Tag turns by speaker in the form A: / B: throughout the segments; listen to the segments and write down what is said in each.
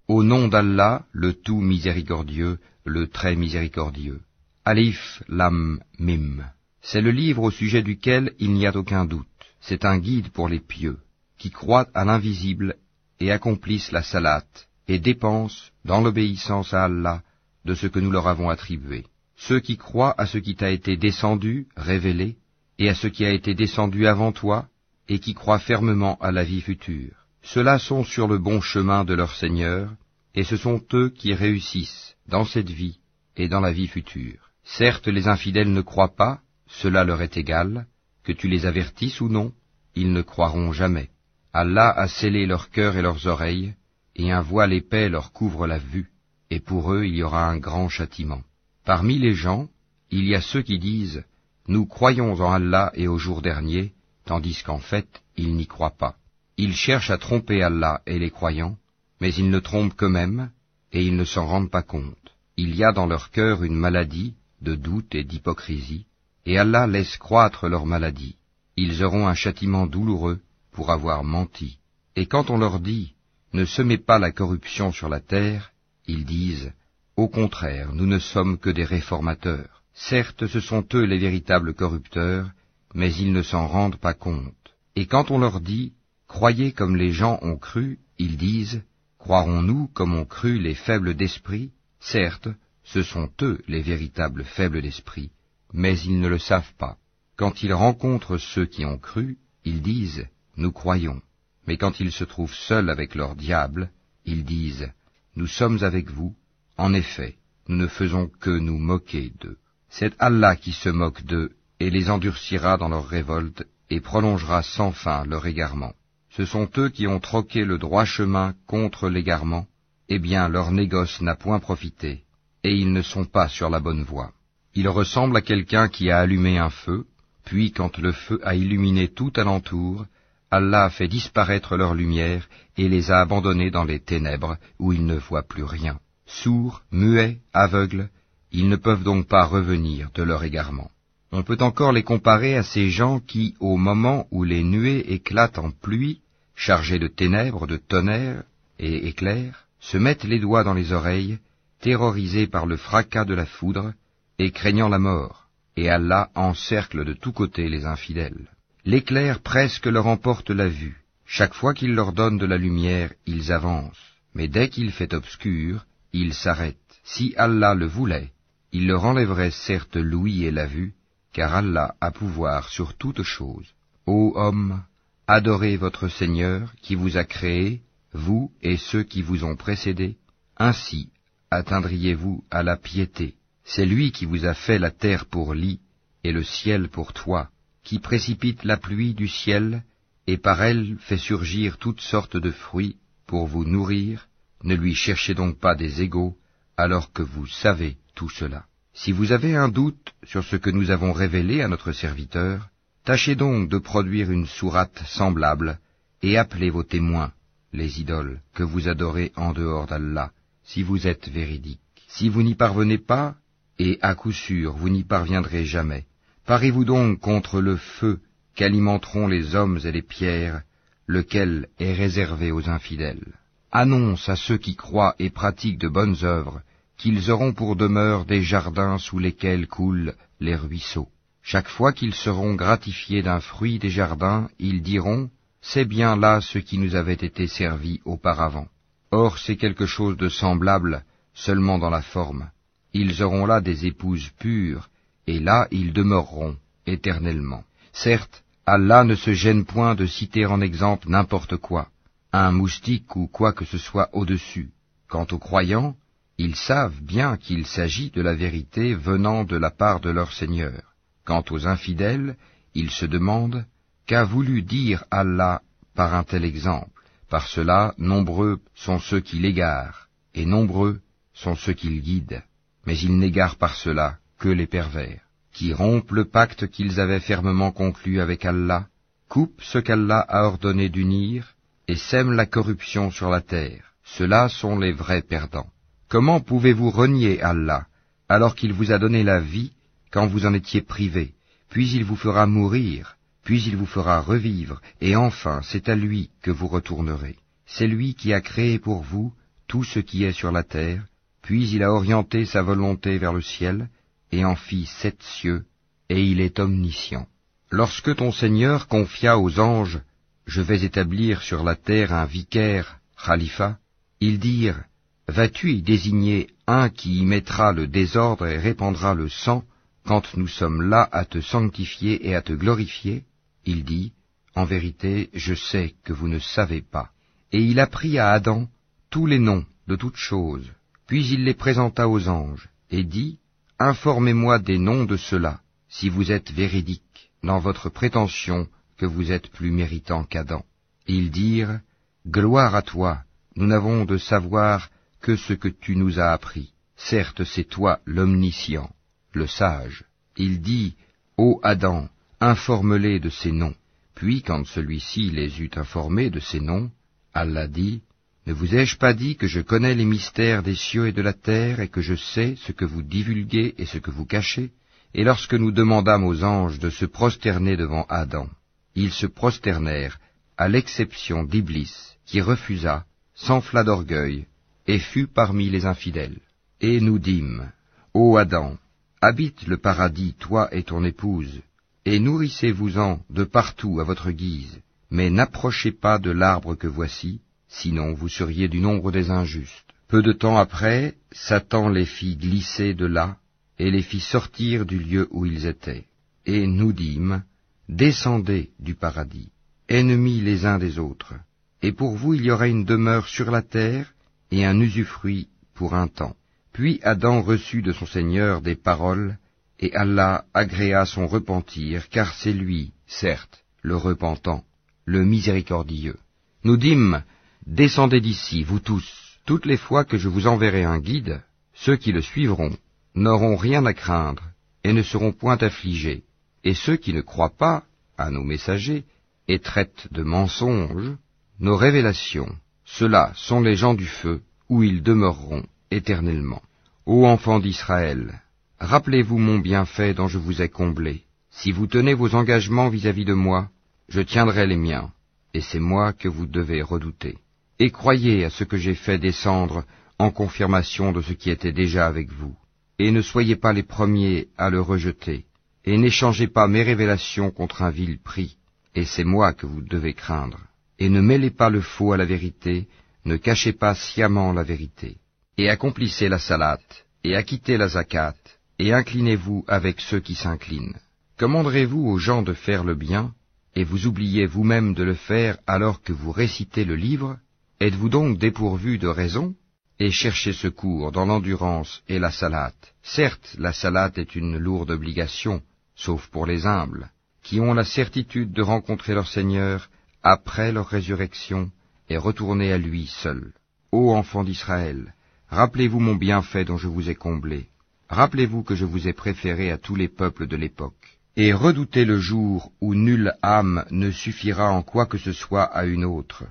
A: Au nom d'Allah, le tout miséricordieux, le très miséricordieux. Alif, Lam, Mim. C'est le livre au sujet duquel il n'y a aucun doute. C'est un guide pour les pieux, qui croient à l'invisible et accomplissent la salate, et dépensent, dans l'obéissance à Allah, de ce que nous leur avons attribué. Ceux qui croient à ce qui t'a été descendu, révélé, et à ce qui a été descendu avant toi, et qui croient fermement à la vie future. Ceux-là sont sur le bon chemin de leur Seigneur, et ce sont eux qui réussissent dans cette vie et dans la vie future. Certes, les infidèles ne croient pas, cela leur est égal, que tu les avertisses ou non, ils ne croiront jamais. Allah a scellé leur cœur et leurs oreilles, et un voile épais leur couvre la vue, et pour eux il y aura un grand châtiment. Parmi les gens, il y a ceux qui disent « Nous croyons en Allah et au jour dernier », tandis qu'en fait, ils n'y croient pas. Ils cherchent à tromper Allah et les croyants, mais ils ne trompent qu'eux-mêmes, et ils ne s'en rendent pas compte. Il y a dans leur cœur une maladie de doute et d'hypocrisie, et Allah laisse croître leur maladie. Ils auront un châtiment douloureux pour avoir menti. Et quand on leur dit « Ne semez pas la corruption sur la terre », ils disent « Au contraire, nous ne sommes que des réformateurs. Certes, ce sont eux les véritables corrupteurs, mais ils ne s'en rendent pas compte. Et quand on leur dit « Croyez comme les gens ont cru », ils disent « Croirons-nous comme ont cru les faibles d'esprit ?» Certes, ce sont eux les véritables faibles d'esprit, mais ils ne le savent pas. Quand ils rencontrent ceux qui ont cru, ils disent « Nous croyons ». Mais quand ils se trouvent seuls avec leur diable, ils disent « Nous sommes avec vous, en effet, nous ne faisons que nous moquer d'eux. » C'est Allah qui se moque d'eux et les endurcira dans leur révolte et prolongera sans fin leur égarement. Ce sont eux qui ont troqué le droit chemin contre l'égarement, eh bien leur négoce n'a point profité, et ils ne sont pas sur la bonne voie. Ils ressemblent à quelqu'un qui a allumé un feu, puis quand le feu a illuminé tout alentour, Allah a fait disparaître leur lumière et les a abandonnés dans les ténèbres où ils ne voient plus rien. Sourds, muets, aveugles, ils ne peuvent donc pas revenir de leur égarement. On peut encore les comparer à ces gens qui, au moment où les nuées éclatent en pluie, chargées de ténèbres, de tonnerre et éclairs, se mettent les doigts dans les oreilles, terrorisés par le fracas de la foudre et craignant la mort, et Allah encercle de tous côtés les infidèles. L'éclair presque leur emporte la vue. Chaque fois qu'il leur donne de la lumière, ils avancent, mais dès qu'il fait obscur, ils s'arrêtent. Si Allah le voulait, il leur enlèverait certes l'ouïe et la vue, car Allah a pouvoir sur toute chose. Ô hommes, adorez votre Seigneur qui vous a créé, vous et ceux qui vous ont précédés. Ainsi atteindriez-vous à la piété. C'est lui qui vous a fait la terre pour lit et le ciel pour toit, qui précipite la pluie du ciel et par elle fait surgir toutes sortes de fruits pour vous nourrir. Ne lui cherchez donc pas des égaux, alors que vous savez tout cela. Si vous avez un doute sur ce que nous avons révélé à notre serviteur, tâchez donc de produire une sourate semblable, et appelez vos témoins, les idoles, que vous adorez en dehors d'Allah, si vous êtes véridiques. Si vous n'y parvenez pas, et à coup sûr vous n'y parviendrez jamais, parez-vous donc contre le feu qu'alimenteront les hommes et les pierres, lequel est réservé aux infidèles. Annonce à ceux qui croient et pratiquent de bonnes œuvres, qu'ils auront pour demeure des jardins sous lesquels coulent les ruisseaux. Chaque fois qu'ils seront gratifiés d'un fruit des jardins, ils diront « C'est bien là ce qui nous avait été servi auparavant. » Or c'est quelque chose de semblable, seulement dans la forme. Ils auront là des épouses pures, et là ils demeureront éternellement. Certes, Allah ne se gêne point de citer en exemple n'importe quoi, un moustique ou quoi que ce soit au-dessus. Quant aux croyants, ils savent bien qu'il s'agit de la vérité venant de la part de leur Seigneur. Quant aux infidèles, ils se demandent qu'a voulu dire Allah par un tel exemple. Par cela, nombreux sont ceux qui l'égarent, et nombreux sont ceux qui le guident. Mais ils n'égarent par cela que les pervers, qui rompent le pacte qu'ils avaient fermement conclu avec Allah, coupent ce qu'Allah a ordonné d'unir, et sèment la corruption sur la terre. Ceux-là sont les vrais perdants. Comment pouvez-vous renier Allah, alors qu'il vous a donné la vie quand vous en étiez privés, puis il vous fera mourir, puis il vous fera revivre, et enfin c'est à lui que vous retournerez. C'est lui qui a créé pour vous tout ce qui est sur la terre, puis il a orienté sa volonté vers le ciel, et en fit 7 cieux, et il est omniscient. Lorsque ton Seigneur confia aux anges, « Je vais établir sur la terre un vicaire, khalifa », ils dirent, « Vas-tu y désigner un qui y mettra le désordre et répandra le sang, quand nous sommes là à te sanctifier et à te glorifier ?» Il dit, « En vérité, je sais que vous ne savez pas. » Et il apprit à Adam tous les noms de toutes choses. Puis il les présenta aux anges, et dit, « Informez-moi des noms de ceux-là, si vous êtes véridiques dans votre prétention que vous êtes plus méritant qu'Adam. » Ils dirent, « Gloire à toi, nous n'avons de savoir que ce que tu nous as appris. Certes, c'est toi l'omniscient, le sage. » Il dit, « Ô Adam, informe-les de ces noms. » Puis, quand celui-ci les eut informés de ces noms, Allah dit, « Ne vous ai-je pas dit que je connais les mystères des cieux et de la terre, et que je sais ce que vous divulguez et ce que vous cachez ?» Et lorsque nous demandâmes aux anges de se prosterner devant Adam, ils se prosternèrent, à l'exception d'Iblis, qui refusa, s'enfla d'orgueil, et fut parmi les infidèles. Et nous dîmes, « Ô Adam, habite le paradis, toi et ton épouse, et nourrissez-vous-en de partout à votre guise, mais n'approchez pas de l'arbre que voici, sinon vous seriez du nombre des injustes. » Peu de temps après, Satan les fit glisser de là, et les fit sortir du lieu où ils étaient. Et nous dîmes, « Descendez du paradis, ennemis les uns des autres, et pour vous il y aura une demeure sur la terre, et un usufruit pour un temps. » Puis Adam reçut de son Seigneur des paroles, et Allah agréa son repentir, car c'est lui, certes, le repentant, le miséricordieux. Nous dîmes, « Descendez d'ici, vous tous, toutes les fois que je vous enverrai un guide, ceux qui le suivront n'auront rien à craindre, et ne seront point affligés, et ceux qui ne croient pas à nos messagers, et traitent de mensonges nos révélations, ceux-là sont les gens du feu, où ils demeureront éternellement. Ô enfants d'Israël, rappelez-vous mon bienfait dont je vous ai comblé. Si vous tenez vos engagements vis-à-vis de moi, je tiendrai les miens, et c'est moi que vous devez redouter. Et croyez à ce que j'ai fait descendre en confirmation de ce qui était déjà avec vous. Et ne soyez pas les premiers à le rejeter, et n'échangez pas mes révélations contre un vil prix, et c'est moi que vous devez craindre. Et ne mêlez pas le faux à la vérité, ne cachez pas sciemment la vérité. Et accomplissez la salate, et acquittez la zakat, et inclinez-vous avec ceux qui s'inclinent. Commanderez-vous aux gens de faire le bien, et vous oubliez vous-même de le faire alors que vous récitez le livre? Êtes-vous donc dépourvu de raison? Et cherchez secours dans l'endurance et la salate. Certes, la salate est une lourde obligation, sauf pour les humbles, qui ont la certitude de rencontrer leur Seigneur après leur résurrection et retourner à lui seul. Ô enfants d'Israël, rappelez-vous mon bienfait dont je vous ai comblé. Rappelez-vous que je vous ai préféré à tous les peuples de l'époque. Et redoutez le jour où nulle âme ne suffira en quoi que ce soit à une autre,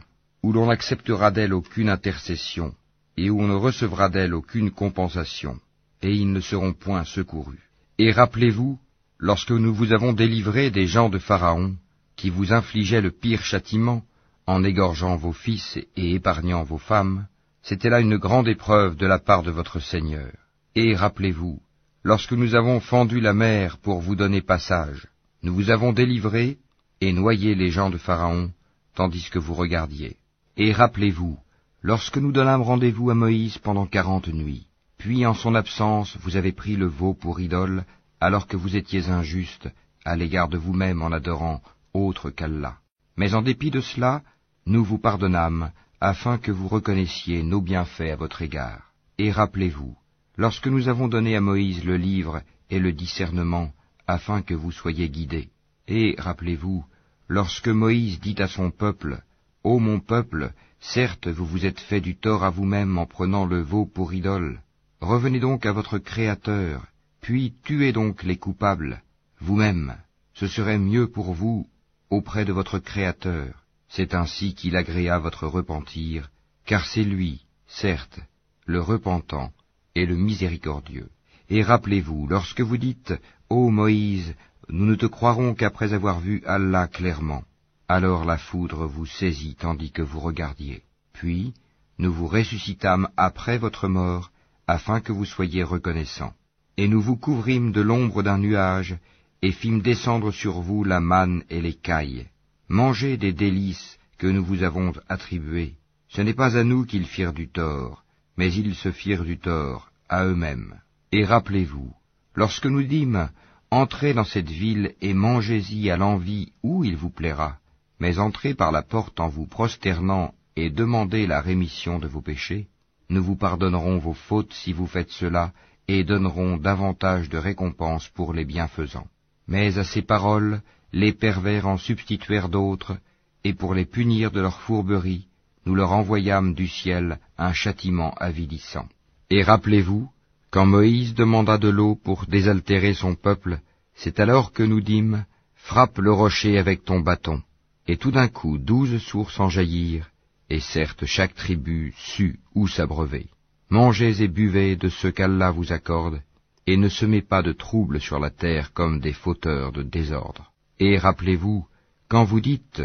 A: où l'on n'acceptera d'elle aucune intercession, et où on ne recevra d'elle aucune compensation, et ils ne seront point secourus. Et rappelez-vous, lorsque nous vous avons délivré des gens de Pharaon, qui vous infligeaient le pire châtiment, en égorgeant vos fils et épargnant vos femmes, c'était là une grande épreuve de la part de votre Seigneur. Et rappelez-vous, lorsque nous avons fendu la mer pour vous donner passage, nous vous avons délivré et noyé les gens de Pharaon, tandis que vous regardiez. Et rappelez-vous, lorsque nous donnâmes rendez-vous à Moïse pendant 40 nuits, puis en son absence vous avez pris le veau pour idole, alors que vous étiez injuste à l'égard de vous-même en adorant autre qu'Allah. Mais en dépit de cela, nous vous pardonnâmes, afin que vous reconnaissiez nos bienfaits à votre égard. Et rappelez-vous, lorsque nous avons donné à Moïse le livre et le discernement, afin que vous soyez guidés. Et rappelez-vous, lorsque Moïse dit à son peuple, « Ô mon peuple, certes vous vous êtes fait du tort à vous-même en prenant le veau pour idole. Revenez donc à votre Créateur, puis tuez donc les coupables, vous-même. Ce serait mieux pour vous auprès de votre Créateur. C'est ainsi qu'il agréa votre repentir, car c'est lui, certes, le repentant et le miséricordieux. Et rappelez-vous, lorsque vous dites, « Ô Moïse, nous ne te croirons qu'après avoir vu Allah clairement. » Alors la foudre vous saisit tandis que vous regardiez. Puis, nous vous ressuscitâmes après votre mort, afin que vous soyez reconnaissants. Et nous vous couvrîmes de l'ombre d'un nuage, et fîmes descendre sur vous la manne et les cailles. Mangez des délices que nous vous avons attribuées. Ce n'est pas à nous qu'ils firent du tort, mais ils se firent du tort à eux-mêmes. Et rappelez-vous, lorsque nous dîmes, entrez dans cette ville et mangez-y à l'envi où il vous plaira, mais entrez par la porte en vous prosternant et demandez la rémission de vos péchés. Nous vous pardonnerons vos fautes si vous faites cela, et donnerons davantage de récompenses pour les bienfaisants. Mais à ces paroles, les pervers en substituèrent d'autres, et pour les punir de leur fourberie, nous leur envoyâmes du ciel un châtiment avilissant. Et rappelez-vous, quand Moïse demanda de l'eau pour désaltérer son peuple, c'est alors que nous dîmes, frappe le rocher avec ton bâton. Et tout d'un coup 12 sources en jaillirent, et certes chaque tribu sut où s'abreuver. Mangez et buvez de ce qu'Allah vous accorde, et ne semez pas de trouble sur la terre comme des fauteurs de désordre. Et rappelez-vous, quand vous dites,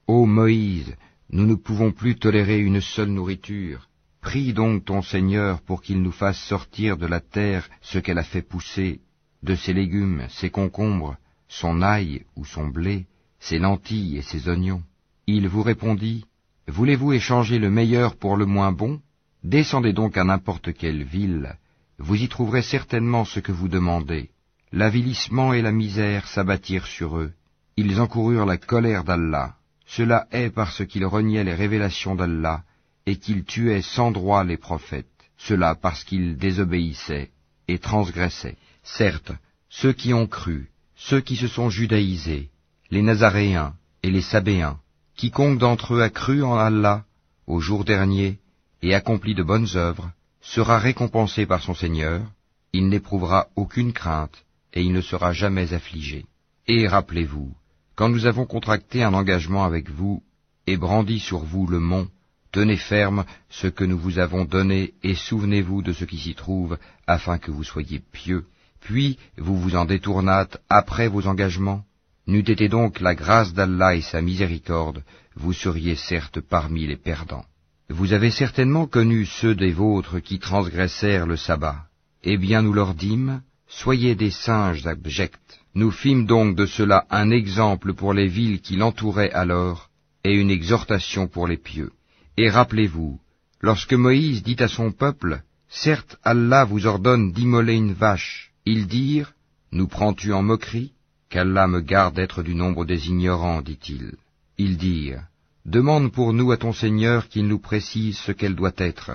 A: ô Moïse, nous ne pouvons plus tolérer une seule nourriture, prie donc ton Seigneur pour qu'il nous fasse sortir de la terre ce qu'elle a fait pousser, de ses légumes, ses concombres, son ail ou son blé, ses lentilles et ses oignons. Il vous répondit, voulez-vous échanger le meilleur pour le moins bon? Descendez donc à n'importe quelle ville, vous y trouverez certainement ce que vous demandez. L'avilissement et la misère s'abattirent sur eux, ils encoururent la colère d'Allah. Cela est parce qu'ils reniaient les révélations d'Allah, et qu'ils tuaient sans droit les prophètes, cela parce qu'ils désobéissaient et transgressaient. Certes, ceux qui ont cru, ceux qui se sont judaïsés, les Nazaréens et les Sabéens, quiconque d'entre eux a cru en Allah au jour dernier et accompli de bonnes œuvres, sera récompensé par son Seigneur, il n'éprouvera aucune crainte et il ne sera jamais affligé. Et rappelez-vous, quand nous avons contracté un engagement avec vous et brandi sur vous le mont, tenez ferme ce que nous vous avons donné et souvenez-vous de ce qui s'y trouve, afin que vous soyez pieux. Puis vous vous en détournâtes après vos engagements. N'eût été donc la grâce d'Allah et sa miséricorde, vous seriez certes parmi les perdants. Vous avez certainement connu ceux des vôtres qui transgressèrent le sabbat. Eh bien nous leur dîmes, soyez des singes abjects. Nous fîmes donc de cela un exemple pour les villes qui l'entouraient alors, et une exhortation pour les pieux. Et rappelez-vous, lorsque Moïse dit à son peuple, « Certes, Allah vous ordonne d'immoler une vache », ils dirent, « Nous prends-tu en moquerie ?» Qu'Allah me garde d'être du nombre des ignorants, dit-il. Ils dirent, « Demande pour nous à ton Seigneur qu'il nous précise ce qu'elle doit être. »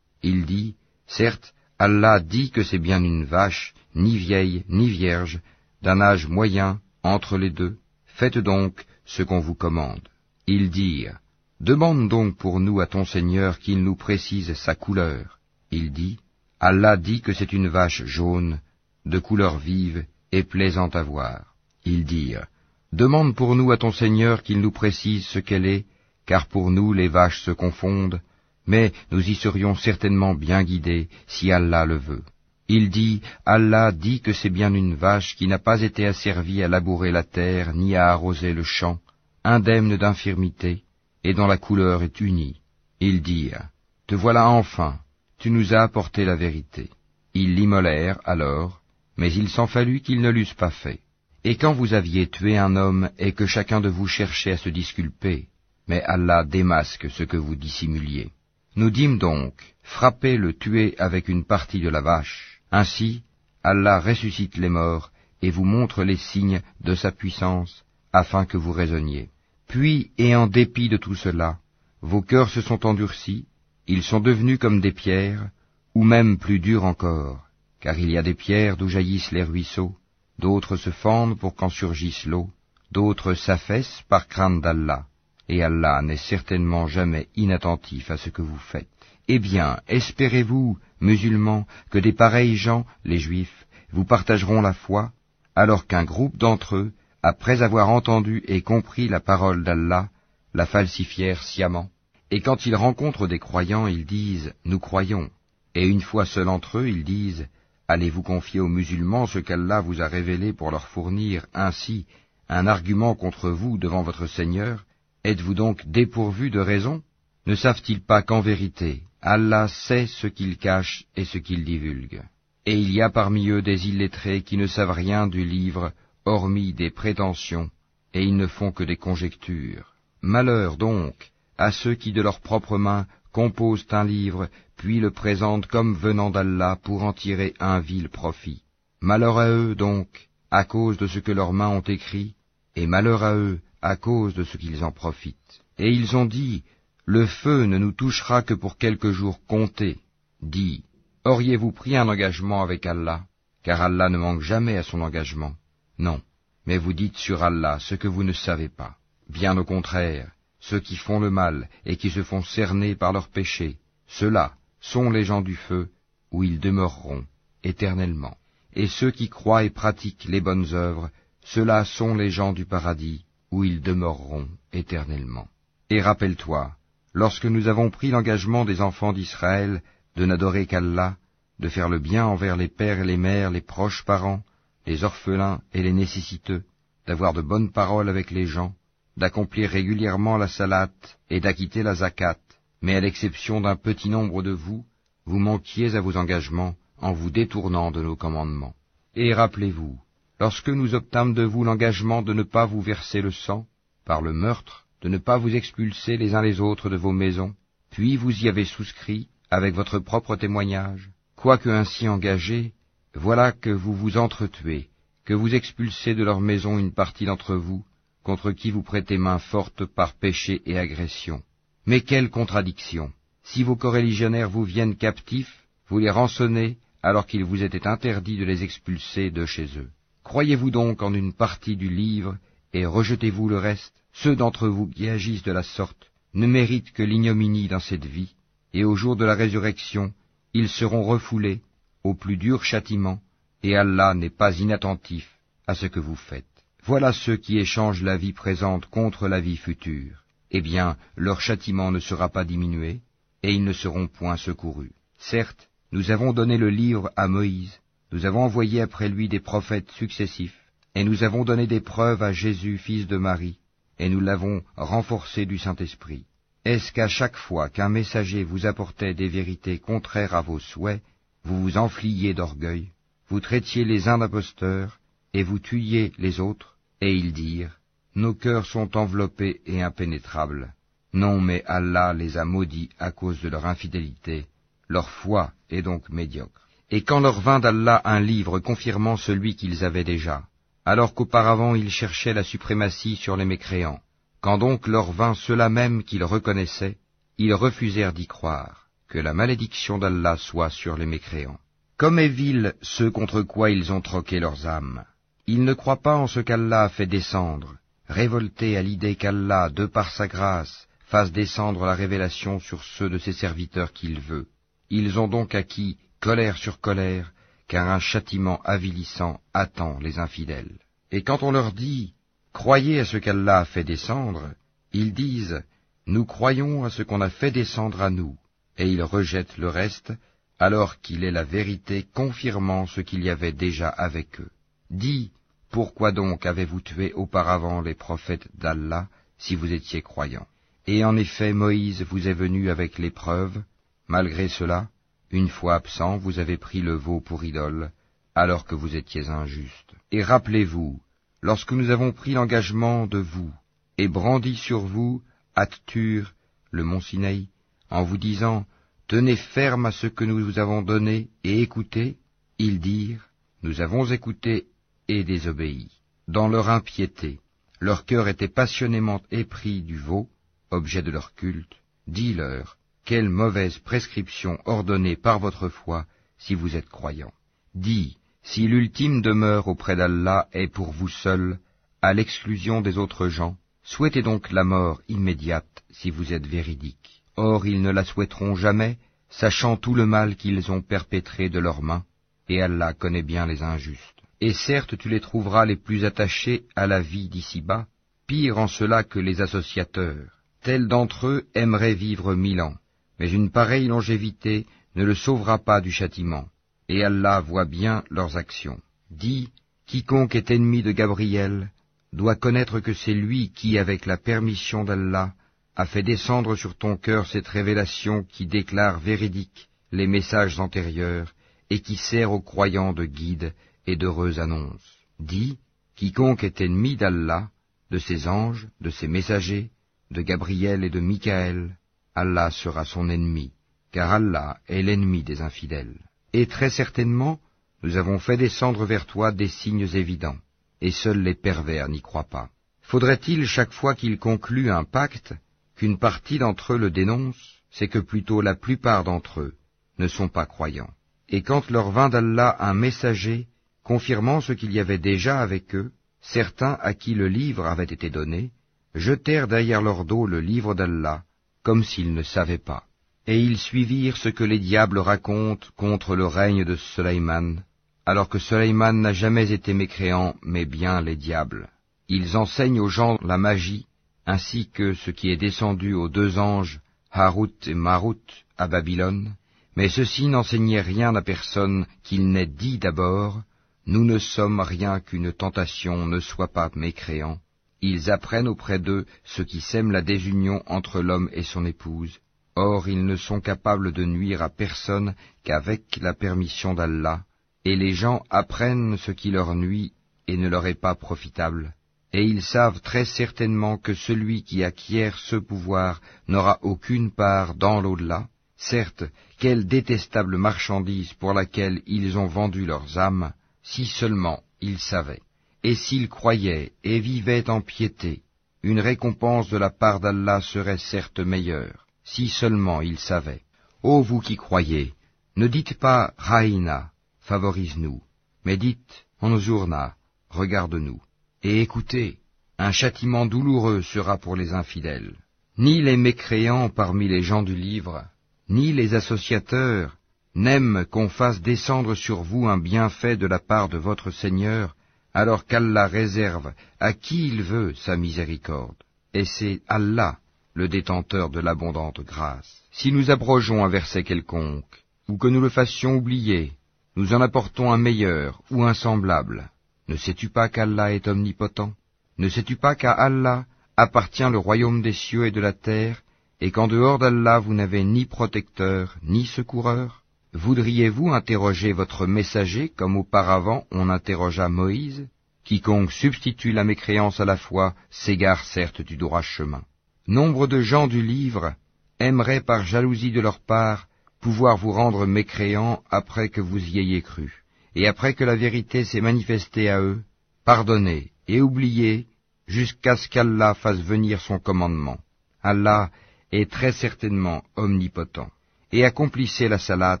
A: Il dit, « Certes, Allah dit que c'est bien une vache, ni vieille, ni vierge, d'un âge moyen, entre les deux. Faites donc ce qu'on vous commande. » Ils dirent, « Demande donc pour nous à ton Seigneur qu'il nous précise sa couleur. » Il dit, « Allah dit que c'est une vache jaune, de couleur vive et plaisante à voir. » Ils dirent, « Demande pour nous à ton Seigneur qu'il nous précise ce qu'elle est, car pour nous les vaches se confondent, mais nous y serions certainement bien guidés si Allah le veut. » Il dit, « Allah dit que c'est bien une vache qui n'a pas été asservie à labourer la terre ni à arroser le champ, indemne d'infirmité, et dont la couleur est unie. » Ils dirent, « Te voilà enfin, tu nous as apporté la vérité. » Ils l'immolèrent alors, mais il s'en fallut qu'ils ne l'eussent pas fait. Et quand vous aviez tué un homme et que chacun de vous cherchait à se disculper, mais Allah démasque ce que vous dissimuliez. Nous dîmes donc, frappez le tuez avec une partie de la vache. Ainsi, Allah ressuscite les morts et vous montre les signes de sa puissance, afin que vous raisonniez. Puis, et en dépit de tout cela, vos cœurs se sont endurcis, ils sont devenus comme des pierres, ou même plus durs encore, car il y a des pierres d'où jaillissent les ruisseaux, d'autres se fendent pour qu'en surgisse l'eau, d'autres s'affaissent par crainte d'Allah, et Allah n'est certainement jamais inattentif à ce que vous faites. Eh bien, espérez-vous, musulmans, que des pareils gens, les Juifs, vous partageront la foi, alors qu'un groupe d'entre eux, après avoir entendu et compris la parole d'Allah, la falsifièrent sciemment. Et quand ils rencontrent des croyants, ils disent « Nous croyons ». Et une fois seuls entre eux, ils disent « Allez-vous confier aux musulmans ce qu'Allah vous a révélé pour leur fournir ainsi un argument contre vous devant votre Seigneur? Êtes-vous donc dépourvus de raison? Ne savent-ils pas qu'en vérité, Allah sait ce qu'ils cachent et ce qu'ils divulguent. Et il y a parmi eux des illettrés qui ne savent rien du livre, hormis des prétentions, et ils ne font que des conjectures. Malheur donc à ceux qui de leurs propres mains composent un livre, puis le présentent comme venant d'Allah pour en tirer un vil profit. Malheur à eux donc, à cause de ce que leurs mains ont écrit, et malheur à eux à cause de ce qu'ils en profitent. Et ils ont dit, le feu ne nous touchera que pour quelques jours comptés. Dis, auriez-vous pris un engagement avec Allah, car Allah ne manque jamais à son engagement? Non, mais vous dites sur Allah ce que vous ne savez pas. Bien au contraire, ceux qui font le mal et qui se font cerner par leurs péchés, ceux-là sont les gens du feu, où ils demeureront éternellement. Et ceux qui croient et pratiquent les bonnes œuvres, ceux-là sont les gens du paradis, où ils demeureront éternellement. Et rappelle-toi, lorsque nous avons pris l'engagement des enfants d'Israël de n'adorer qu'Allah, de faire le bien envers les pères et les mères, les proches parents, les orphelins et les nécessiteux, d'avoir de bonnes paroles avec les gens, d'accomplir régulièrement la salate et d'acquitter la zakat, mais à l'exception d'un petit nombre de vous, vous manquiez à vos engagements en vous détournant de nos commandements. Et rappelez-vous, lorsque nous obtîmes de vous l'engagement de ne pas vous verser le sang, par le meurtre, de ne pas vous expulser les uns les autres de vos maisons, puis vous y avez souscrit avec votre propre témoignage, quoique ainsi engagés, voilà que vous vous entretuez, que vous expulsez de leur maison une partie d'entre vous, contre qui vous prêtez main forte par péché et agression. Mais quelle contradiction! Si vos coreligionnaires vous viennent captifs, vous les rançonnez alors qu'il vous était interdit de les expulser de chez eux. Croyez-vous donc en une partie du livre et rejetez-vous le reste? Ceux d'entre vous qui agissent de la sorte ne méritent que l'ignominie dans cette vie, et au jour de la résurrection, ils seront refoulés au plus dur châtiment, et Allah n'est pas inattentif à ce que vous faites. Voilà ceux qui échangent la vie présente contre la vie future. Eh bien, leur châtiment ne sera pas diminué, et ils ne seront point secourus. Certes, nous avons donné le livre à Moïse, nous avons envoyé après lui des prophètes successifs, et nous avons donné des preuves à Jésus, fils de Marie, et nous l'avons renforcé du Saint-Esprit. Est-ce qu'à chaque fois qu'un messager vous apportait des vérités contraires à vos souhaits, vous vous enfliez d'orgueil, vous traitiez les uns d'imposteurs, et vous tuiez les autres, et ils dirent, nos cœurs sont enveloppés et impénétrables. Non, mais Allah les a maudits à cause de leur infidélité, leur foi est donc médiocre. Et quand leur vint d'Allah un livre confirmant celui qu'ils avaient déjà, alors qu'auparavant ils cherchaient la suprématie sur les mécréants, quand donc leur vint ceux-là même qu'ils reconnaissaient, ils refusèrent d'y croire, que la malédiction d'Allah soit sur les mécréants. Comme est vil ceux contre quoi ils ont troqué leurs âmes. Ils ne croient pas en ce qu'Allah a fait descendre, révoltés à l'idée qu'Allah, de par sa grâce, fasse descendre la révélation sur ceux de ses serviteurs qu'il veut. Ils ont donc acquis colère sur colère, car un châtiment avilissant attend les infidèles. Et quand on leur dit « Croyez à ce qu'Allah a fait descendre », ils disent « Nous croyons à ce qu'on a fait descendre à nous », et ils rejettent le reste, alors qu'il est la vérité confirmant ce qu'il y avait déjà avec eux. Dis, pourquoi donc avez-vous tué auparavant les prophètes d'Allah, si vous étiez croyants? Et en effet, Moïse vous est venu avec les preuves. Malgré cela, une fois absent, vous avez pris le veau pour idole, alors que vous étiez injuste. Et rappelez-vous, lorsque nous avons pris l'engagement de vous, et brandi sur vous, At-Tur, le mont Sinaï, en vous disant, tenez ferme à ce que nous vous avons donné, et écoutez, ils dirent, nous avons écouté et désobéi. Dans leur impiété, leur cœur était passionnément épris du veau, objet de leur culte. Dis-leur, quelle mauvaise prescription ordonnée par votre foi, si vous êtes croyants. Dis, si l'ultime demeure auprès d'Allah est pour vous seul, à l'exclusion des autres gens, souhaitez donc la mort immédiate, si vous êtes véridiques. Or ils ne la souhaiteront jamais, sachant tout le mal qu'ils ont perpétré de leurs mains, et Allah connaît bien les injustes. Et certes tu les trouveras les plus attachés à la vie d'ici-bas, pire en cela que les associateurs. Tels d'entre eux aimeraient vivre 1000 ans, mais une pareille longévité ne le sauvera pas du châtiment, et Allah voit bien leurs actions. Dis, quiconque est ennemi de Gabriel doit connaître que c'est lui qui, avec la permission d'Allah, a fait descendre sur ton cœur cette révélation qui déclare véridiques les messages antérieurs et qui sert aux croyants de guide et d'heureuse annonce. Dis, quiconque est ennemi d'Allah, de ses anges, de ses messagers, de Gabriel et de Michaël, Allah sera son ennemi, car Allah est l'ennemi des infidèles. Et très certainement, nous avons fait descendre vers toi des signes évidents, et seuls les pervers n'y croient pas. Faudrait-il chaque fois qu'ils concluent un pacte, qu'une partie d'entre eux le dénonce? C'est que plutôt la plupart d'entre eux ne sont pas croyants. Et quand leur vint d'Allah un messager, confirmant ce qu'il y avait déjà avec eux, certains à qui le livre avait été donné, jetèrent derrière leur dos le livre d'Allah, comme s'ils ne savaient pas. Et ils suivirent ce que les diables racontent contre le règne de Sulayman, alors que Sulayman n'a jamais été mécréant, mais bien les diables. Ils enseignent aux gens la magie, ainsi que ce qui est descendu aux deux anges, Harut et Marut, à Babylone, mais ceux-ci n'enseignaient rien à personne qu'il n'ait dit d'abord, « Nous ne sommes rien qu'une tentation, ne sois pas mécréant ». Ils apprennent auprès d'eux ce qui sème la désunion entre l'homme et son épouse. Or ils ne sont capables de nuire à personne qu'avec la permission d'Allah, et les gens apprennent ce qui leur nuit et ne leur est pas profitable. Et ils savent très certainement que celui qui acquiert ce pouvoir n'aura aucune part dans l'au-delà. Certes, quelle détestable marchandise pour laquelle ils ont vendu leurs âmes, si seulement ils savaient. Et s'ils croyaient et vivaient en piété, une récompense de la part d'Allah serait certes meilleure, si seulement ils savaient. Ô vous qui croyez, ne dites pas « Raïna », favorise-nous, mais dites « Anzurna », regarde-nous. Et écoutez, un châtiment douloureux sera pour les infidèles. Ni les mécréants parmi les gens du livre, ni les associateurs, n'aiment qu'on fasse descendre sur vous un bienfait de la part de votre Seigneur, alors qu'Allah réserve à qui il veut sa miséricorde. Et c'est Allah, le détenteur de l'abondante grâce. Si nous abrogeons un verset quelconque, ou que nous le fassions oublier, nous en apportons un meilleur ou un semblable. Ne sais-tu pas qu'Allah est omnipotent? Ne sais-tu pas qu'à Allah appartient le royaume des cieux et de la terre, et qu'en dehors d'Allah vous n'avez ni protecteur, ni secoureur? Voudriez-vous interroger votre messager comme auparavant on interrogea Moïse? Quiconque substitue la mécréance à la foi s'égare certes du droit chemin. Nombre de gens du livre aimeraient par jalousie de leur part pouvoir vous rendre mécréants après que vous y ayez cru. Et après que la vérité s'est manifestée à eux, pardonnez et oubliez jusqu'à ce qu'Allah fasse venir son commandement. Allah est très certainement omnipotent. Et accomplissez la salat,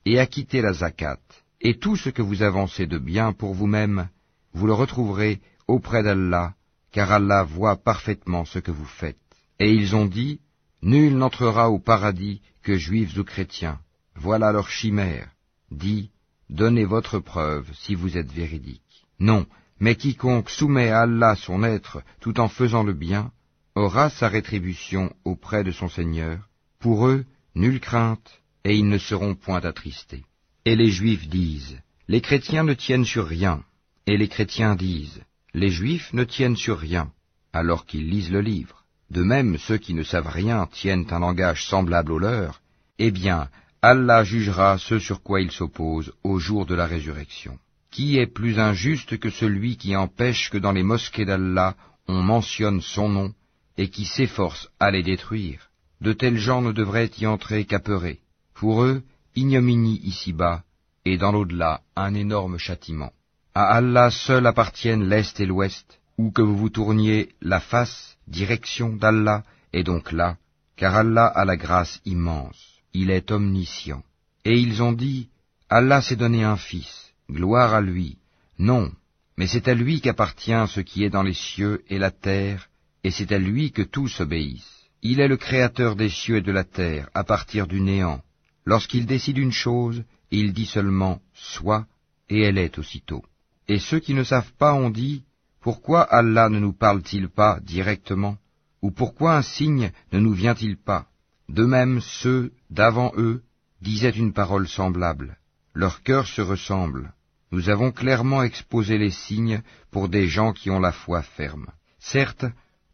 A: et acquittez la zakat, et tout ce que vous avancez de bien pour vous-même, vous le retrouverez auprès d'Allah, car Allah voit parfaitement ce que vous faites. Et ils ont dit, nul n'entrera au paradis que juifs ou chrétiens. Voilà leur chimère. Dis, donnez votre preuve si vous êtes véridique. Non, mais quiconque soumet à Allah son être tout en faisant le bien, aura sa rétribution auprès de son Seigneur. Pour eux, nulle crainte, et ils ne seront point attristés. Et les Juifs disent, les chrétiens ne tiennent sur rien. Et les chrétiens disent, les Juifs ne tiennent sur rien, alors qu'ils lisent le livre. De même, ceux qui ne savent rien tiennent un langage semblable au leur. Eh bien, Allah jugera ce sur quoi ils s'opposent au jour de la résurrection. Qui est plus injuste que celui qui empêche que dans les mosquées d'Allah on mentionne son nom et qui s'efforce à les détruire? De tels gens ne devraient y entrer qu'apeurés. Pour eux, ignominie ici-bas, et dans l'au-delà, un énorme châtiment. À Allah seul appartiennent l'Est et l'Ouest, où que vous vous tourniez la face, direction d'Allah, est donc là, car Allah a la grâce immense. Il est omniscient. Et ils ont dit, Allah s'est donné un fils, gloire à lui. Non, mais c'est à lui qu'appartient ce qui est dans les cieux et la terre, et c'est à lui que tous obéissent. Il est le créateur des cieux et de la terre, à partir du néant. Lorsqu'il décide une chose, il dit seulement « soit » et elle est aussitôt. Et ceux qui ne savent pas ont dit « Pourquoi Allah ne nous parle-t-il pas directement » ou « Pourquoi un signe ne nous vient-il pas » De même, ceux d'avant eux disaient une parole semblable. Leurs cœurs se ressemblent. Nous avons clairement exposé les signes pour des gens qui ont la foi ferme. Certes,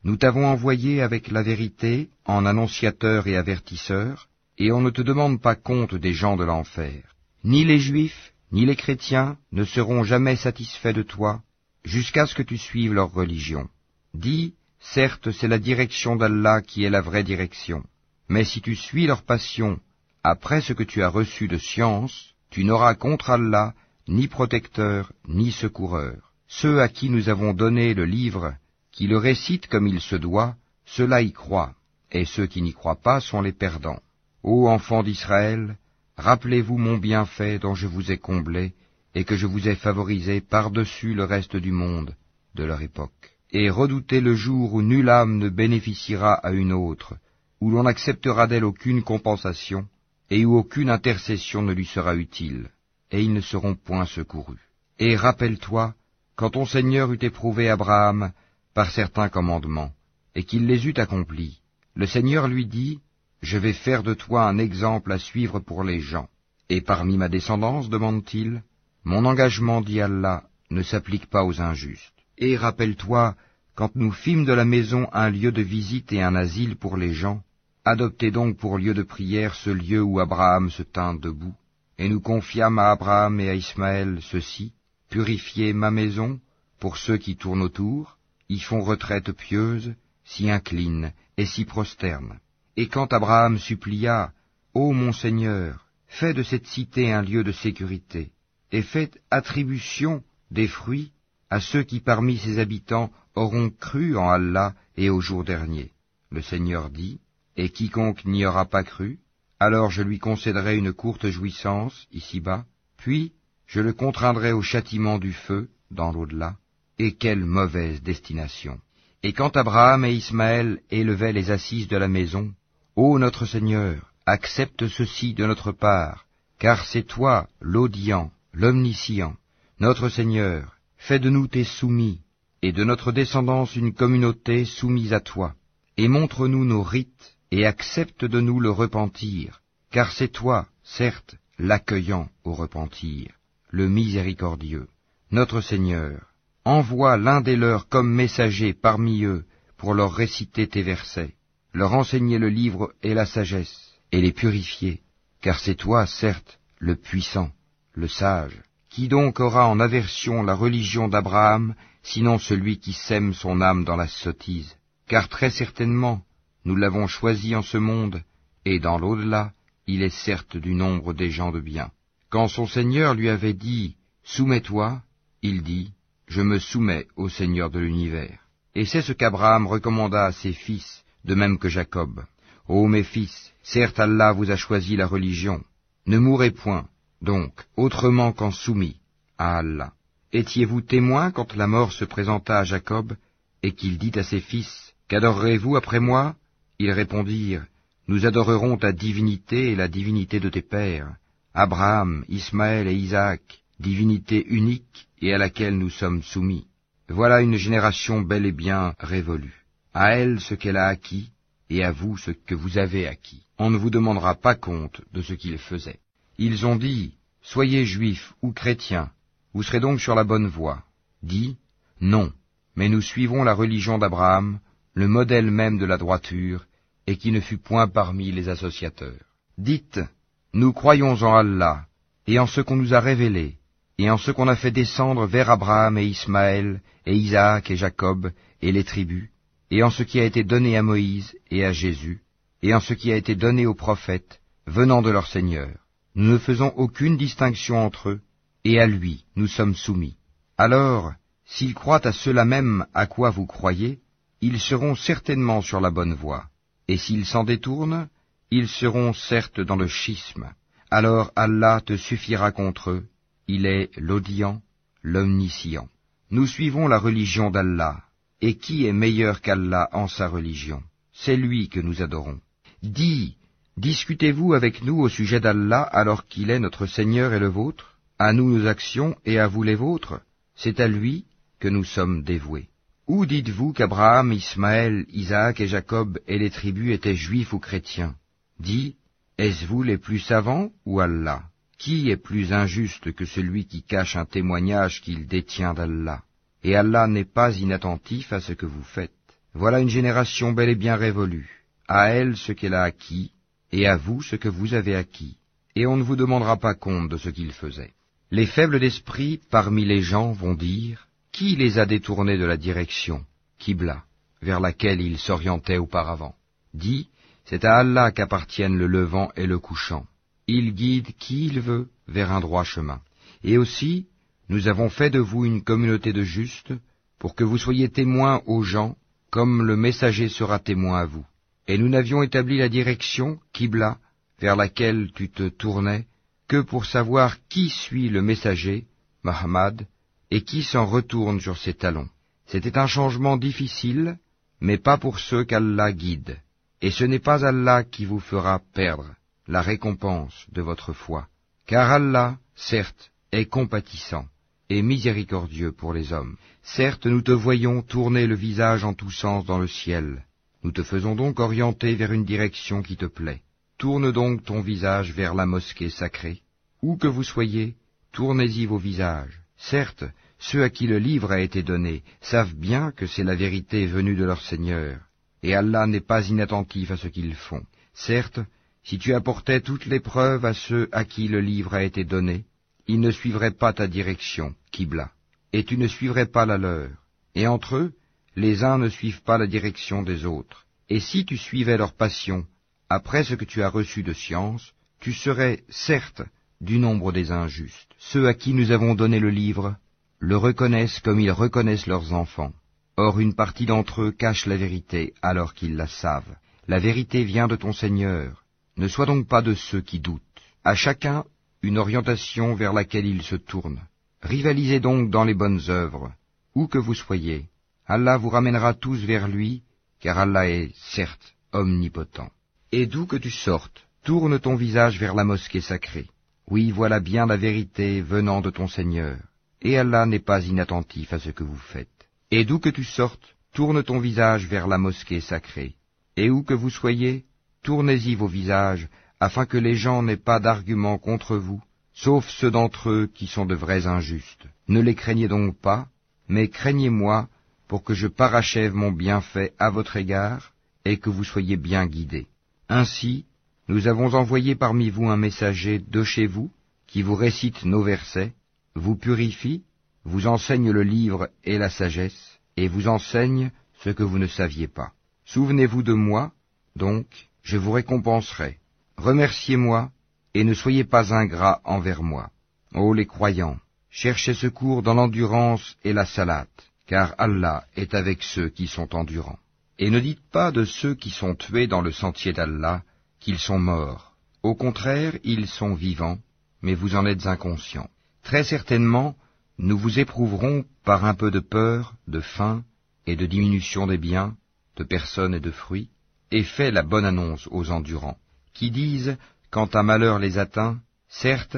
A: Nous t'avons envoyé avec la vérité en annonciateur et avertisseur, et on ne te demande pas compte des gens de l'enfer. Ni les Juifs, ni les chrétiens ne seront jamais satisfaits de toi, jusqu'à ce que tu suives leur religion. Dis, certes, c'est la direction d'Allah qui est la vraie direction, mais si tu suis leur passion, après ce que tu as reçu de science, tu n'auras contre Allah ni protecteur, ni secoureur. Ceux à qui nous avons donné le livre, qui le récitent comme il se doit, ceux-là y croient, et ceux qui n'y croient pas sont les perdants. Ô enfants d'Israël, rappelez-vous mon bienfait dont je vous ai comblé, et que je vous ai favorisé par-dessus le reste du monde de leur époque. Et redoutez le jour où nulle âme ne bénéficiera à une autre, où l'on n'acceptera d'elle aucune compensation, et où aucune intercession ne lui sera utile, et ils ne seront point secourus. Et rappelle-toi, quand ton Seigneur eut éprouvé Abraham par certains commandements, et qu'il les eut accomplis, le Seigneur lui dit, « Je vais faire de toi un exemple à suivre pour les gens. » Et parmi ma descendance, demande-t-il, mon engagement, dit Allah, ne s'applique pas aux injustes. Et rappelle-toi, quand nous fîmes de la maison un lieu de visite et un asile pour les gens, adoptez donc pour lieu de prière ce lieu où Abraham se tint debout, et nous confiâmes à Abraham et à Ismaël ceci, purifiez ma maison, pour ceux qui tournent autour, y font retraite pieuse, s'y inclinent et s'y prosternent. Et quand Abraham supplia, ô mon Seigneur, fais de cette cité un lieu de sécurité, et faites attribution des fruits à ceux qui parmi ses habitants auront cru en Allah et au jour dernier. Le Seigneur dit, et quiconque n'y aura pas cru, alors je lui concéderai une courte jouissance ici-bas, puis je le contraindrai au châtiment du feu dans l'au-delà. Et quelle mauvaise destination! Et quand Abraham et Ismaël élevaient les assises de la maison, ô notre Seigneur, accepte ceci de notre part, car c'est toi l'audient, l'omniscient, notre Seigneur, fais de nous tes soumis, et de notre descendance une communauté soumise à toi, et montre-nous nos rites, et accepte de nous le repentir, car c'est toi, certes, l'accueillant au repentir, le miséricordieux. Notre Seigneur, envoie l'un des leurs comme messager parmi eux pour leur réciter tes versets, leur enseigner le livre et la sagesse, et les purifier, car c'est toi, certes, le puissant, le sage. Qui donc aura en aversion la religion d'Abraham, sinon celui qui sème son âme dans la sottise? Car très certainement, nous l'avons choisi en ce monde, et dans l'au-delà, il est certes du nombre des gens de bien. Quand son Seigneur lui avait dit « Soumets-toi », il dit « Je me soumets au Seigneur de l'univers ». Et c'est ce qu'Abraham recommanda à ses fils, de même que Jacob. « Ô mes fils, certes Allah vous a choisi la religion. Ne mourrez point, donc, autrement qu'en soumis à Allah. Étiez-vous témoins quand la mort se présenta à Jacob, et qu'il dit à ses fils, « Qu'adorerez-vous après moi ?» Ils répondirent, « Nous adorerons ta divinité et la divinité de tes pères, Abraham, Ismaël et Isaac, divinité unique et à laquelle nous sommes soumis. Voilà une génération bel et bien révolue. À elle ce qu'elle a acquis, et à vous ce que vous avez acquis. On ne vous demandera pas compte de ce qu'ils faisaient. » Ils ont dit, « Soyez juifs ou chrétiens, vous serez donc sur la bonne voie. » Dis, « Non, mais nous suivrons la religion d'Abraham, le modèle même de la droiture, et qui ne fut point parmi les associateurs. » Dites, « Nous croyons en Allah, et en ce qu'on nous a révélé, et en ce qu'on a fait descendre vers Abraham et Ismaël, et Isaac et Jacob, et les tribus, et en ce qui a été donné à Moïse et à Jésus, et en ce qui a été donné aux prophètes, venant de leur Seigneur. Nous ne faisons aucune distinction entre eux, et à lui nous sommes soumis. Alors, s'ils croient à cela même à quoi vous croyez, ils seront certainement sur la bonne voie, et s'ils s'en détournent, ils seront certes dans le schisme. Alors Allah te suffira contre eux, il est l'audient, l'omniscient. Nous suivons la religion d'Allah, et qui est meilleur qu'Allah en sa religion? C'est lui que nous adorons. Dis, discutez-vous avec nous au sujet d'Allah alors qu'il est notre Seigneur et le vôtre? À nous nos actions et à vous les vôtres? C'est à lui que nous sommes dévoués. Ou dites-vous qu'Abraham, Ismaël, Isaac et Jacob et les tribus étaient juifs ou chrétiens? Dis, est-ce vous les plus savants ou Allah? Qui est plus injuste que celui qui cache un témoignage qu'il détient d'Allah? Et Allah n'est pas inattentif à ce que vous faites. Voilà une génération bel et bien révolue. À elle ce qu'elle a acquis, et à vous ce que vous avez acquis. Et on ne vous demandera pas compte de ce qu'ils faisaient. Les faibles d'esprit parmi les gens vont dire, qui les a détournés de la direction, Qibla, vers laquelle ils s'orientaient auparavant? Dis, c'est à Allah qu'appartiennent le levant et le couchant. Il guide qui il veut vers un droit chemin. Et aussi, nous avons fait de vous une communauté de justes, pour que vous soyez témoins aux gens, comme le messager sera témoin à vous. Et nous n'avions établi la direction, Qibla, vers laquelle tu te tournais, que pour savoir qui suit le messager, Muhammad, et qui s'en retourne sur ses talons. C'était un changement difficile, mais pas pour ceux qu'Allah guide. Et ce n'est pas Allah qui vous fera perdre la récompense de votre foi, car Allah, certes, est compatissant et miséricordieux pour les hommes. Certes, nous te voyons tourner le visage en tous sens dans le ciel. Nous te faisons donc orienter vers une direction qui te plaît. Tourne donc ton visage vers la mosquée sacrée. Où que vous soyez, tournez-y vos visages. Certes, ceux à qui le livre a été donné savent bien que c'est la vérité venue de leur Seigneur, et Allah n'est pas inattentif à ce qu'ils font. Certes, si tu apportais toutes les preuves à ceux à qui le livre a été donné, ils ne suivraient pas ta direction, Qibla, et tu ne suivrais pas la leur. Et entre eux, les uns ne suivent pas la direction des autres. Et si tu suivais leur passion, après ce que tu as reçu de science, tu serais, certes, du nombre des injustes. Ceux à qui nous avons donné le livre le reconnaissent comme ils reconnaissent leurs enfants. Or une partie d'entre eux cache la vérité alors qu'ils la savent. La vérité vient de ton Seigneur. Ne sois donc pas de ceux qui doutent. À chacun, une orientation vers laquelle il se tourne. Rivalisez donc dans les bonnes œuvres, où que vous soyez. Allah vous ramènera tous vers lui, car Allah est, certes, omnipotent. Et d'où que tu sortes, tourne ton visage vers la mosquée sacrée. Oui, voilà bien la vérité venant de ton Seigneur, et Allah n'est pas inattentif à ce que vous faites. Et d'où que tu sortes, tourne ton visage vers la mosquée sacrée. Et où que vous soyez, tournez-y vos visages, afin que les gens n'aient pas d'arguments contre vous, sauf ceux d'entre eux qui sont de vrais injustes. Ne les craignez donc pas, mais craignez-moi, pour que je parachève mon bienfait à votre égard, et que vous soyez bien guidés. Ainsi, nous avons envoyé parmi vous un messager de chez vous, qui vous récite nos versets, vous purifie, vous enseigne le livre et la sagesse, et vous enseigne ce que vous ne saviez pas. Souvenez-vous de moi, donc, je vous récompenserai. Remerciez-moi, et ne soyez pas ingrats envers moi. Ô les croyants, cherchez secours dans l'endurance et la salate, car Allah est avec ceux qui sont endurants. Et ne dites pas de ceux qui sont tués dans le sentier d'Allah qu'ils sont morts. Au contraire, ils sont vivants, mais vous en êtes inconscients. Très certainement, nous vous éprouverons par un peu de peur, de faim et de diminution des biens, de personnes et de fruits, et fais la bonne annonce aux endurants, qui disent, quand un malheur les atteint, certes,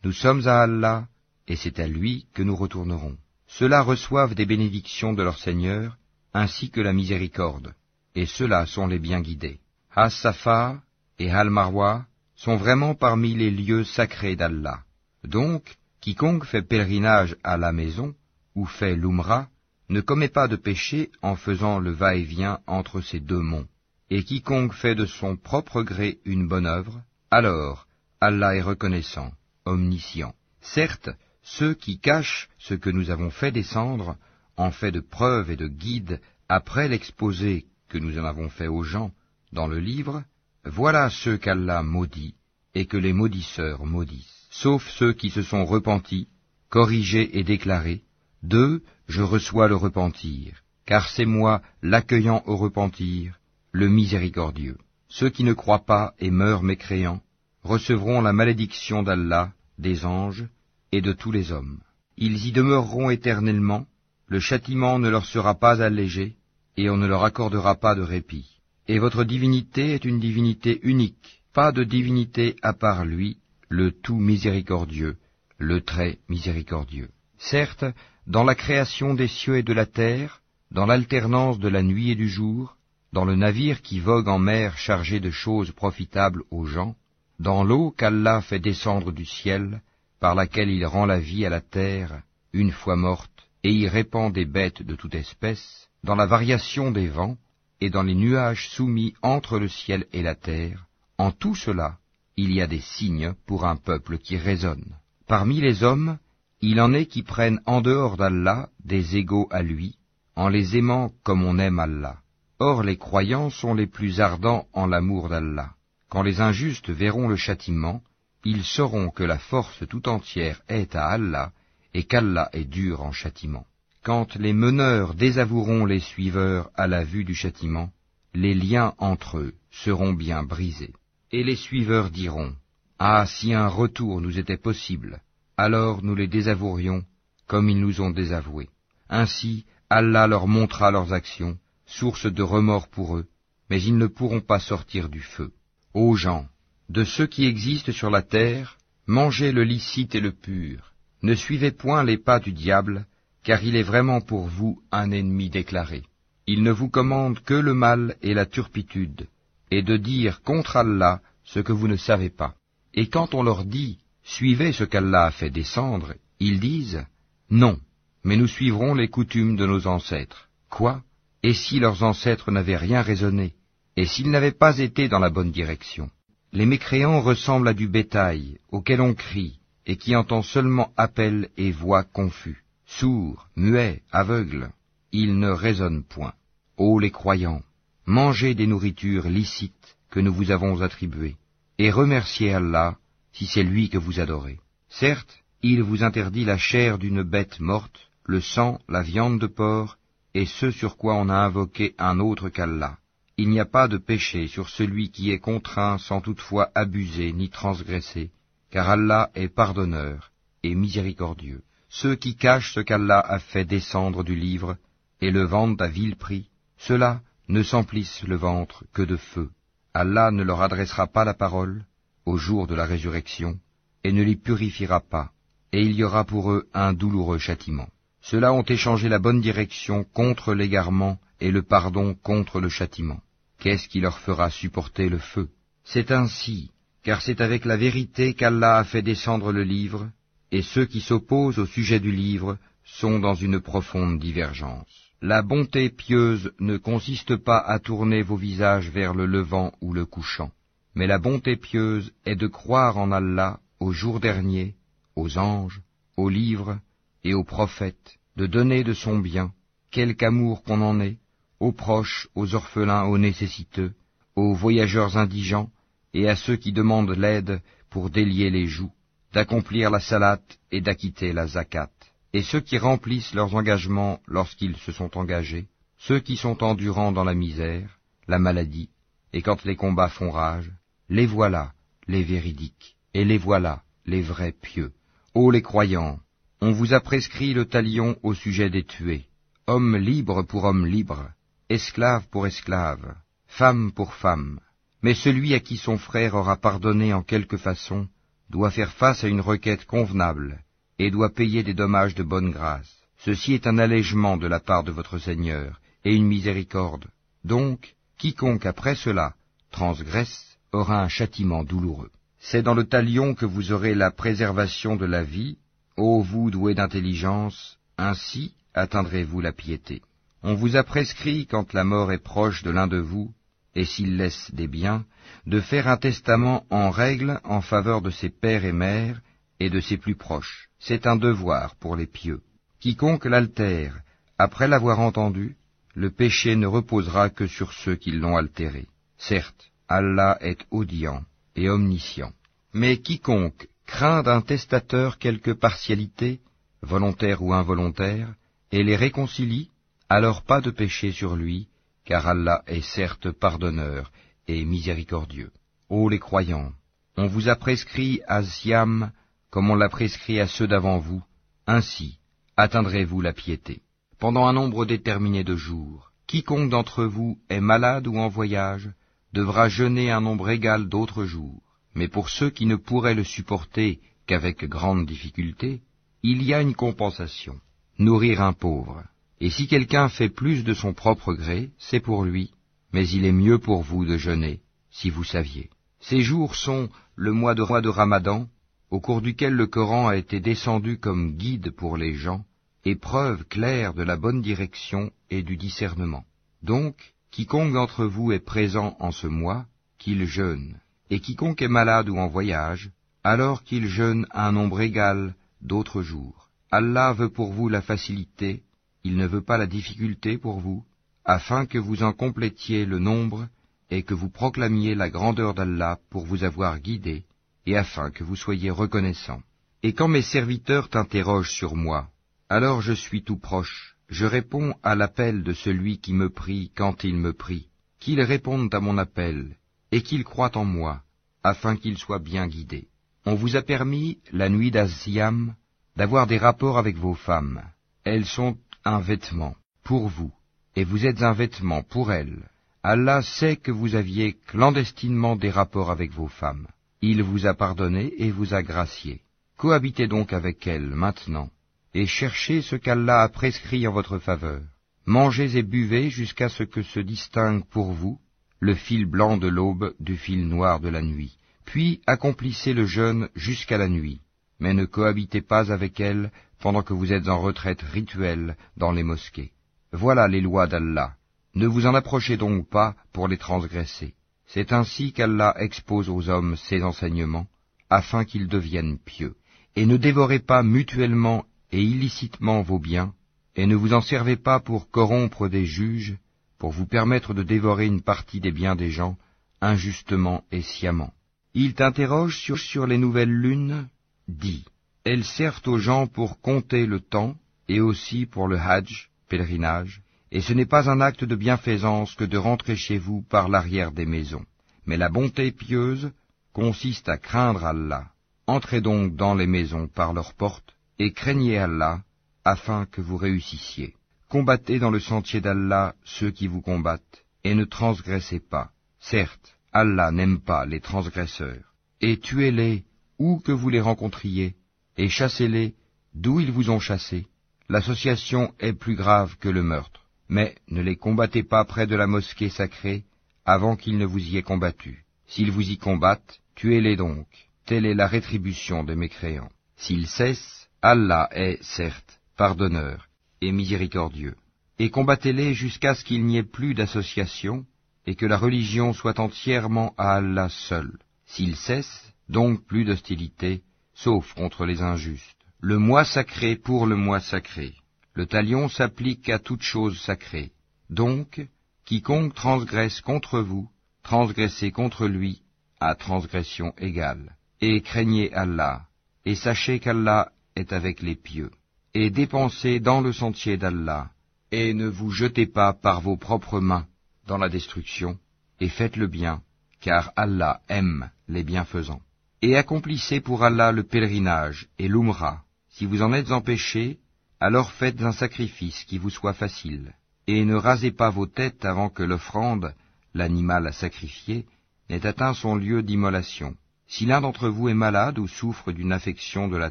A: nous sommes à Allah, et c'est à lui que nous retournerons. Ceux-là reçoivent des bénédictions de leur Seigneur, ainsi que la miséricorde, et ceux-là sont les bien guidés. As-Safa et Al-Marwa sont vraiment parmi les lieux sacrés d'Allah. Donc, quiconque fait pèlerinage à la maison, ou fait l'Umra, ne commet pas de péché en faisant le va-et-vient entre ces deux monts. Et quiconque fait de son propre gré une bonne œuvre, alors Allah est reconnaissant, omniscient. Certes, ceux qui cachent ce que nous avons fait descendre, en fait de preuve et de guide, après l'exposé que nous en avons fait aux gens dans le livre, voilà ceux qu'Allah maudit et que les maudisseurs maudissent. Sauf ceux qui se sont repentis, corrigés et déclarés, d'eux je reçois le repentir, car c'est moi l'accueillant au repentir, le miséricordieux. Ceux qui ne croient pas et meurent mécréants recevront la malédiction d'Allah, des anges et de tous les hommes. Ils y demeureront éternellement, le châtiment ne leur sera pas allégé, et on ne leur accordera pas de répit. Et votre divinité est une divinité unique, pas de divinité à part lui, le tout miséricordieux, le très miséricordieux. Certes, dans la création des cieux et de la terre, dans l'alternance de la nuit et du jour, dans le navire qui vogue en mer chargé de choses profitables aux gens, dans l'eau qu'Allah fait descendre du ciel, par laquelle il rend la vie à la terre, une fois morte, et y répand des bêtes de toute espèce, dans la variation des vents, et dans les nuages soumis entre le ciel et la terre, en tout cela, il y a des signes pour un peuple qui raisonne. Parmi les hommes, il en est qui prennent en dehors d'Allah des égaux à lui, en les aimant comme on aime Allah. Or les croyants sont les plus ardents en l'amour d'Allah. Quand les injustes verront le châtiment, ils sauront que la force tout entière est à Allah, et qu'Allah est dur en châtiment. Quand les meneurs désavoueront les suiveurs à la vue du châtiment, les liens entre eux seront bien brisés. Et les suiveurs diront, « Ah, si un retour nous était possible, alors nous les désavouerions comme ils nous ont désavoués. » Ainsi, Allah leur montrera leurs actions, source de remords pour eux, mais ils ne pourront pas sortir du feu. Ô gens, de ceux qui existent sur la terre, mangez le licite et le pur. Ne suivez point les pas du diable, car il est vraiment pour vous un ennemi déclaré. Il ne vous commande que le mal et la turpitude, et de dire contre Allah ce que vous ne savez pas. Et quand on leur dit « Suivez ce qu'Allah a fait descendre », ils disent « Non, mais nous suivrons les coutumes de nos ancêtres. » Quoi? Et si leurs ancêtres n'avaient rien raisonné, et s'ils n'avaient pas été dans la bonne direction? Les mécréants ressemblent à du bétail, auquel on crie, et qui entend seulement appel et voix confus. Sourds, muets, aveugles, ils ne raisonnent point. Ô les croyants, mangez des nourritures licites que nous vous avons attribuées, et remerciez Allah si c'est lui que vous adorez. Certes, il vous interdit la chair d'une bête morte, le sang, la viande de porc, et ce sur quoi on a invoqué un autre qu'Allah. Il n'y a pas de péché sur celui qui est contraint sans toutefois abuser ni transgresser, car Allah est pardonneur et miséricordieux. Ceux qui cachent ce qu'Allah a fait descendre du livre et le vendent à vil prix, ceux-là ne s'emplissent le ventre que de feu. Allah ne leur adressera pas la parole au jour de la résurrection et ne les purifiera pas, et il y aura pour eux un douloureux châtiment. Ceux-là ont échangé la bonne direction contre l'égarement et le pardon contre le châtiment. Qu'est-ce qui leur fera supporter le feu? C'est ainsi, car c'est avec la vérité qu'Allah a fait descendre le livre, et ceux qui s'opposent au sujet du livre sont dans une profonde divergence. La bonté pieuse ne consiste pas à tourner vos visages vers le levant ou le couchant, mais la bonté pieuse est de croire en Allah, au jour dernier, aux anges, aux livres et aux prophètes, de donner de son bien, quelque amour qu'on en ait, aux proches, aux orphelins, aux nécessiteux, aux voyageurs indigents et à ceux qui demandent l'aide pour délier les joues, d'accomplir la salate et d'acquitter la zakat. Et ceux qui remplissent leurs engagements lorsqu'ils se sont engagés, ceux qui sont endurants dans la misère, la maladie, et quand les combats font rage, les voilà, les véridiques, et les voilà, les vrais pieux. Ô les croyants, on vous a prescrit le talion au sujet des tués, homme libre pour homme libre, esclave pour esclave, femme pour femme. Mais celui à qui son frère aura pardonné en quelque façon, doit faire face à une requête convenable, et doit payer des dommages de bonne grâce. Ceci est un allègement de la part de votre Seigneur, et une miséricorde. Donc, quiconque après cela transgresse aura un châtiment douloureux. C'est dans le talion que vous aurez la préservation de la vie, ô vous doués d'intelligence, ainsi atteindrez-vous la piété. On vous a prescrit, quand la mort est proche de l'un de vous, et s'il laisse des biens, de faire un testament en règle en faveur de ses pères et mères et de ses plus proches. C'est un devoir pour les pieux. Quiconque l'altère, après l'avoir entendu, le péché ne reposera que sur ceux qui l'ont altéré. Certes, Allah est audient et omniscient. Mais quiconque craint d'un testateur quelque partialité, volontaire ou involontaire, et les réconcilie, alors pas de péché sur lui, car Allah est certes pardonneur et miséricordieux. Ô les croyants, on vous a prescrit à Siam comme on l'a prescrit à ceux d'avant vous, ainsi atteindrez-vous la piété. Pendant un nombre déterminé de jours, quiconque d'entre vous est malade ou en voyage devra jeûner un nombre égal d'autres jours. Mais pour ceux qui ne pourraient le supporter qu'avec grande difficulté, il y a une compensation, nourrir un pauvre. Et si quelqu'un fait plus de son propre gré, c'est pour lui, mais il est mieux pour vous de jeûner, si vous saviez. Ces jours sont le mois de Ramadan, au cours duquel le Coran a été descendu comme guide pour les gens, et preuve claire de la bonne direction et du discernement. Donc, quiconque d'entre vous est présent en ce mois, qu'il jeûne, et quiconque est malade ou en voyage, alors qu'il jeûne un nombre égal d'autres jours. Allah veut pour vous la facilité, il ne veut pas la difficulté pour vous, afin que vous en complétiez le nombre et que vous proclamiez la grandeur d'Allah pour vous avoir guidé, et afin que vous soyez reconnaissants. Et quand mes serviteurs t'interrogent sur moi, alors je suis tout proche, je réponds à l'appel de celui qui me prie quand il me prie, qu'ils répondent à mon appel, et qu'ils croient en moi, afin qu'ils soient bien guidés. On vous a permis, la nuit d'Asiam, d'avoir des rapports avec vos femmes. Elles sont un vêtement pour vous, et vous êtes un vêtement pour elles. Allah sait que vous aviez clandestinement des rapports avec vos femmes. Il vous a pardonné et vous a gracié. Cohabitez donc avec elles maintenant, et cherchez ce qu'Allah a prescrit en votre faveur. Mangez et buvez jusqu'à ce que se distingue pour vous le fil blanc de l'aube du fil noir de la nuit. Puis accomplissez le jeûne jusqu'à la nuit, mais ne cohabitez pas avec elles pendant que vous êtes en retraite rituelle dans les mosquées. Voilà les lois d'Allah. Ne vous en approchez donc pas pour les transgresser. C'est ainsi qu'Allah expose aux hommes ses enseignements, afin qu'ils deviennent pieux. Et ne dévorez pas mutuellement et illicitement vos biens, et ne vous en servez pas pour corrompre des juges, pour vous permettre de dévorer une partie des biens des gens, injustement et sciemment. Ils t'interrogent sur les nouvelles lunes. Dis, elles servent aux gens pour compter le temps, et aussi pour le hajj, pèlerinage, et ce n'est pas un acte de bienfaisance que de rentrer chez vous par l'arrière des maisons. Mais la bonté pieuse consiste à craindre Allah. Entrez donc dans les maisons par leurs portes, et craignez Allah, afin que vous réussissiez. Combattez dans le sentier d'Allah ceux qui vous combattent, et ne transgressez pas. Certes, Allah n'aime pas les transgresseurs. Et tuez-les où que vous les rencontriez, et chassez-les d'où ils vous ont chassés. L'association est plus grave que le meurtre. Mais ne les combattez pas près de la mosquée sacrée avant qu'ils ne vous y aient combattu. S'ils vous y combattent, tuez-les donc. Telle est la rétribution des mécréants. S'ils cessent, Allah est, certes, pardonneur et miséricordieux. Et combattez-les jusqu'à ce qu'il n'y ait plus d'association et que la religion soit entièrement à Allah seul. S'ils cessent, donc plus d'hostilité, sauf contre les injustes. Le mois sacré pour le mois sacré. Le talion s'applique à toute chose sacrée. Donc, quiconque transgresse contre vous, transgressez contre lui, à transgression égale. Et craignez Allah, et sachez qu'Allah est avec les pieux. Et dépensez dans le sentier d'Allah, et ne vous jetez pas par vos propres mains dans la destruction, et faites le bien, car Allah aime les bienfaisants. Et accomplissez pour Allah le pèlerinage et l'umra. Si vous en êtes empêchés, alors faites un sacrifice qui vous soit facile, et ne rasez pas vos têtes avant que l'offrande, l'animal à sacrifier, n'ait atteint son lieu d'immolation. Si l'un d'entre vous est malade ou souffre d'une affection de la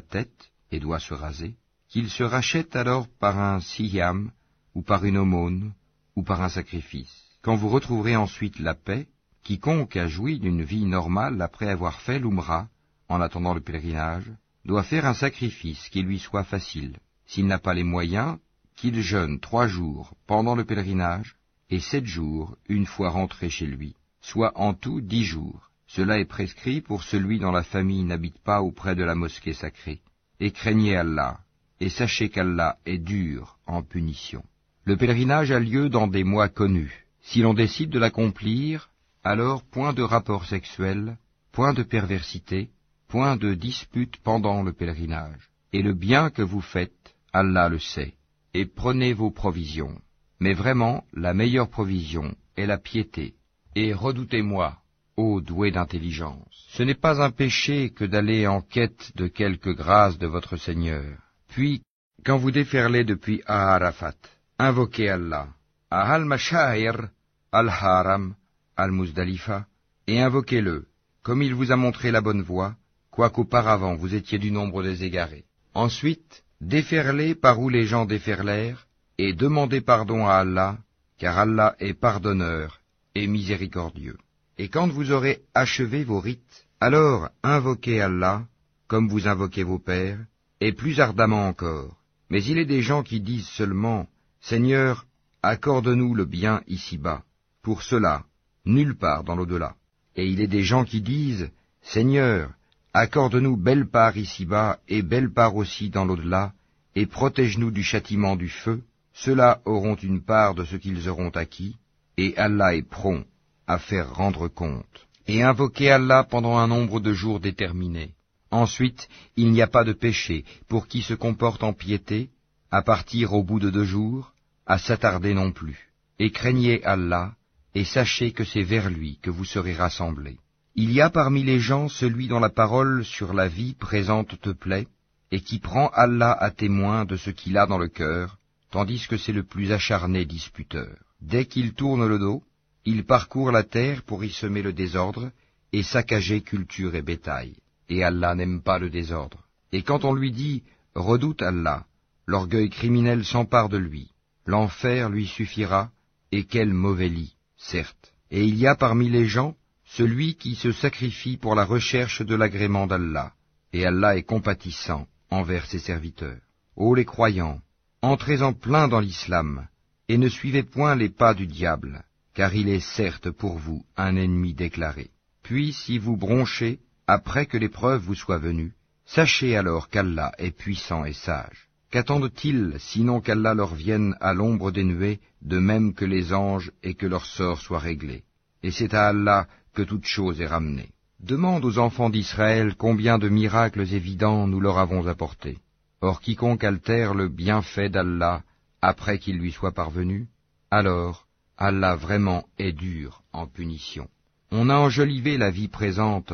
A: tête et doit se raser, qu'il se rachète alors par un siyam, ou par une aumône, ou par un sacrifice. Quand vous retrouverez ensuite la paix, quiconque a joui d'une vie normale après avoir fait l'umra, en attendant le pèlerinage, doit faire un sacrifice qui lui soit facile. S'il n'a pas les moyens, qu'il jeûne 3 jours pendant le pèlerinage, et 7 jours une fois rentré chez lui, soit en tout 10 jours. Cela est prescrit pour celui dont la famille n'habite pas auprès de la mosquée sacrée. Et craignez Allah, et sachez qu'Allah est dur en punition. Le pèlerinage a lieu dans des mois connus. Si l'on décide de l'accomplir, alors point de rapport sexuel, point de perversité, point de dispute pendant le pèlerinage. Et le bien que vous faites, Allah le sait. Et prenez vos provisions. Mais vraiment, la meilleure provision est la piété. Et redoutez-moi, ô doué d'intelligence. Ce n'est pas un péché que d'aller en quête de quelque grâce de votre Seigneur. Puis, quand vous déferlez depuis Arafat, invoquez Allah, à Al-Mashair, Al-Haram, Al-Muzdalifa, et invoquez-le, comme il vous a montré la bonne voie, quoiqu'auparavant vous étiez du nombre des égarés. Ensuite, déferlez par où les gens déferlèrent, et demandez pardon à Allah, car Allah est pardonneur et miséricordieux. Et quand vous aurez achevé vos rites, alors invoquez Allah, comme vous invoquez vos pères, et plus ardemment encore, Mais il est des gens qui disent seulement, Seigneur, accorde-nous le bien ici-bas. Pour cela, nulle part dans l'au-delà. Et il est des gens qui disent, Seigneur, accorde-nous belle part ici-bas et belle part aussi dans l'au-delà, et protège-nous du châtiment du feu. Ceux-là auront une part de ce qu'ils auront acquis, et Allah est prompt à faire rendre compte. Et invoquez Allah pendant un nombre de jours déterminé. Ensuite, il n'y a pas de péché pour qui se comporte en piété, à partir au bout de 2 jours, à s'attarder non plus. Et craignez Allah, et sachez que c'est vers lui que vous serez rassemblés. Il y a parmi les gens celui dont la parole sur la vie présente te plaît, et qui prend Allah à témoin de ce qu'il a dans le cœur, tandis que c'est le plus acharné disputeur. Dès qu'il tourne le dos, il parcourt la terre pour y semer le désordre, et saccager culture et bétail. Et Allah n'aime pas le désordre. Et quand on lui dit « Redoute Allah », l'orgueil criminel s'empare de lui. L'enfer lui suffira, et quel mauvais lit, certes. Et il y a parmi les gens celui qui se sacrifie pour la recherche de l'agrément d'Allah, et Allah est compatissant envers ses serviteurs. Ô les croyants, entrez en plein dans l'islam, et ne suivez point les pas du diable, car il est certes pour vous un ennemi déclaré. Puis si vous bronchez, après que l'épreuve vous soit venue, sachez alors qu'Allah est puissant et sage. Qu'attendent-ils sinon qu'Allah leur vienne à l'ombre des nuées, de même que les anges, et que leur sort soit réglé? Et c'est à Allah que toute chose est ramenée. Demande aux enfants d'Israël combien de miracles évidents nous leur avons apportés. Or quiconque altère le bienfait d'Allah après qu'il lui soit parvenu, alors Allah vraiment est dur en punition. On a enjolivé la vie présente